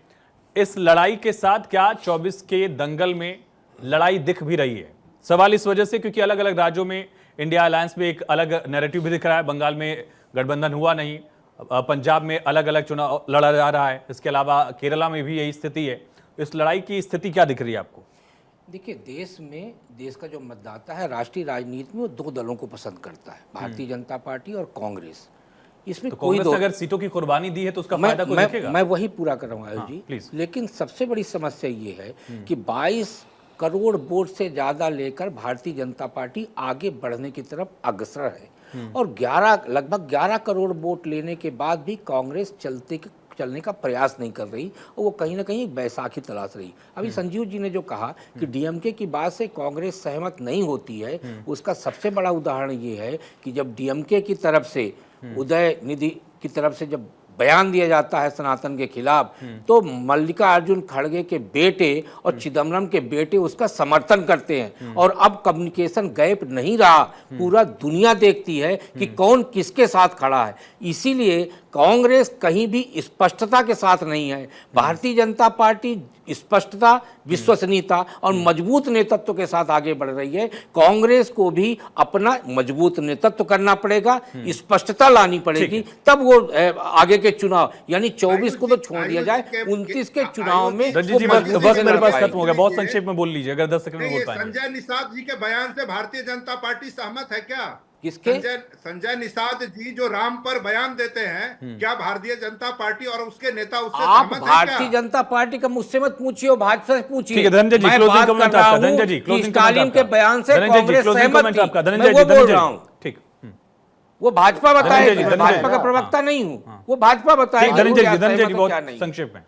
इस लड़ाई के साथ क्या 24 के दंगल में लड़ाई दिख भी रही है? सवाल इस वजह से क्योंकि अलग अलग राज्यों में इंडिया अलायंस में एक अलग नैरेटिव भी दिख रहा है, बंगाल में गठबंधन हुआ नहीं, पंजाब में अलग अलग चुनाव लड़ा जा रहा है, इसके अलावा केरला में भी यही स्थिति है। इस लड़ाई की स्थिति क्या दिख रही है आपको? देखिए, देश का जो मतदाता है राष्ट्रीय राजनीति में वो 2 दलों को पसंद करता है, भारतीय जनता पार्टी और कांग्रेस। इसमें तो कोई कांग्रेस अगर सीटों की कुर्बानी दी है तो उसका फायदा कोई दिखेगा? मैं वही पूरा कर रहा हूँ आयुष जी, प्लीज। लेकिन सबसे बड़ी समस्या ये है कि 22 करोड़ वोट से ज़्यादा लेकर भारतीय जनता पार्टी आगे बढ़ने की तरफ अग्रसर है और लगभग 11 करोड़ वोट लेने के बाद भी कांग्रेस चलने का प्रयास नहीं कर रही और वो कहीं ना कहीं बैसाखी तलाश रही। अभी संजीव जी ने जो कहा कि डीएमके की बात से कांग्रेस सहमत नहीं होती है, उसका सबसे बड़ा उदाहरण ये है कि जब डीएमके की तरफ से उदय निधि की तरफ से जब बयान दिया जाता है सनातन के खिलाफ, तो मल्लिकार्जुन खड़गे के बेटे और चिदम्बरम के बेटे उसका समर्थन करते हैं और अब कम्युनिकेशन गैप नहीं रहा, पूरा दुनिया देखती है कि कौन किसके साथ खड़ा है। इसीलिए कांग्रेस कहीं भी स्पष्टता के साथ नहीं है। भारतीय जनता पार्टी स्पष्टता, विश्वसनीयता और मजबूत नेतृत्व के साथ आगे बढ़ रही है। कांग्रेस को भी अपना मजबूत नेतृत्व करना पड़ेगा, स्पष्टता लानी पड़ेगी, तब वो आगे के चुनाव यानी 24 को तो छोड़ दिया जाए, 29 के चुनाव में। रंजीत जी, वक्त मेरे पास खत्म हो गया, बहुत संक्षेप में बोल लीजिए अगर 10 सेकंड में बोल पाएंगे। संजय निषाद जी के बयान से भारतीय जनता पार्टी सहमत है क्या? किसके? संजय निषाद जी जो राम पर बयान देते हैं, क्या भारतीय जनता पार्टी और उसके नेता उससे आप सहमत हैं भारतीय क्या? जनता पार्टी का मुझसे मत पूछिए, भाजपा से पूछिए। ठीक है, धनंजय जी, मैं क्लोजिंग बात कमेंट कर रहा आपका। हूं धनंजय जी, कि क्लोजिंग स्टालिन के बयान से कांग्रेस सहमत थी, मैं वो बोल रहा हूँ। ठीक, वो भाजपा बताए, धनंजय जी, भाजपा का प्रवक्ता नहीं हूँ, वो भाजपा बताए। धनंजय जी बहुत संक्षेप में।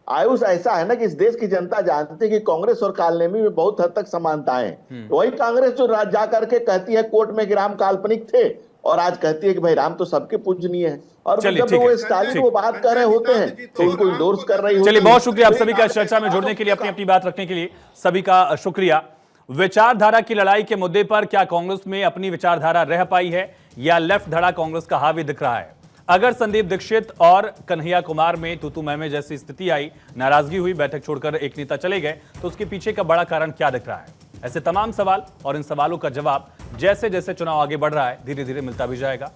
आयुष, ऐसा है ना कि इस देश की जनता जानती है कि कांग्रेस और कालनेमी में बहुत हद तक समानताएं हैं। वही कांग्रेस जो जा करके कहती है कोर्ट में कि राम काल्पनिक थे और आज कहती है कि भाई राम तो सबके पूजनीय है, और जब वो स्टालिन वो बात कर रहे होते हैं तो इनको इंडोर्स कर रही होती है। चलिए, बहुत शुक्रिया आप सभी का चर्चा में जुड़ने के लिए, अपनी अपनी बात रखने के लिए सभी का शुक्रिया। विचारधारा की लड़ाई के मुद्दे पर क्या कांग्रेस में अपनी विचारधारा रह पाई है या लेफ्ट धड़ा कांग्रेस का हावी दिख रहा है? अगर संदीप दीक्षित और कन्हैया कुमार में तू मैं जैसी स्थिति आई, नाराजगी हुई, बैठक छोड़कर एक नेता चले गए, तो उसके पीछे का बड़ा कारण क्या दिख रहा है? ऐसे तमाम सवाल और इन सवालों का जवाब जैसे जैसे चुनाव आगे बढ़ रहा है धीरे धीरे मिलता भी जाएगा।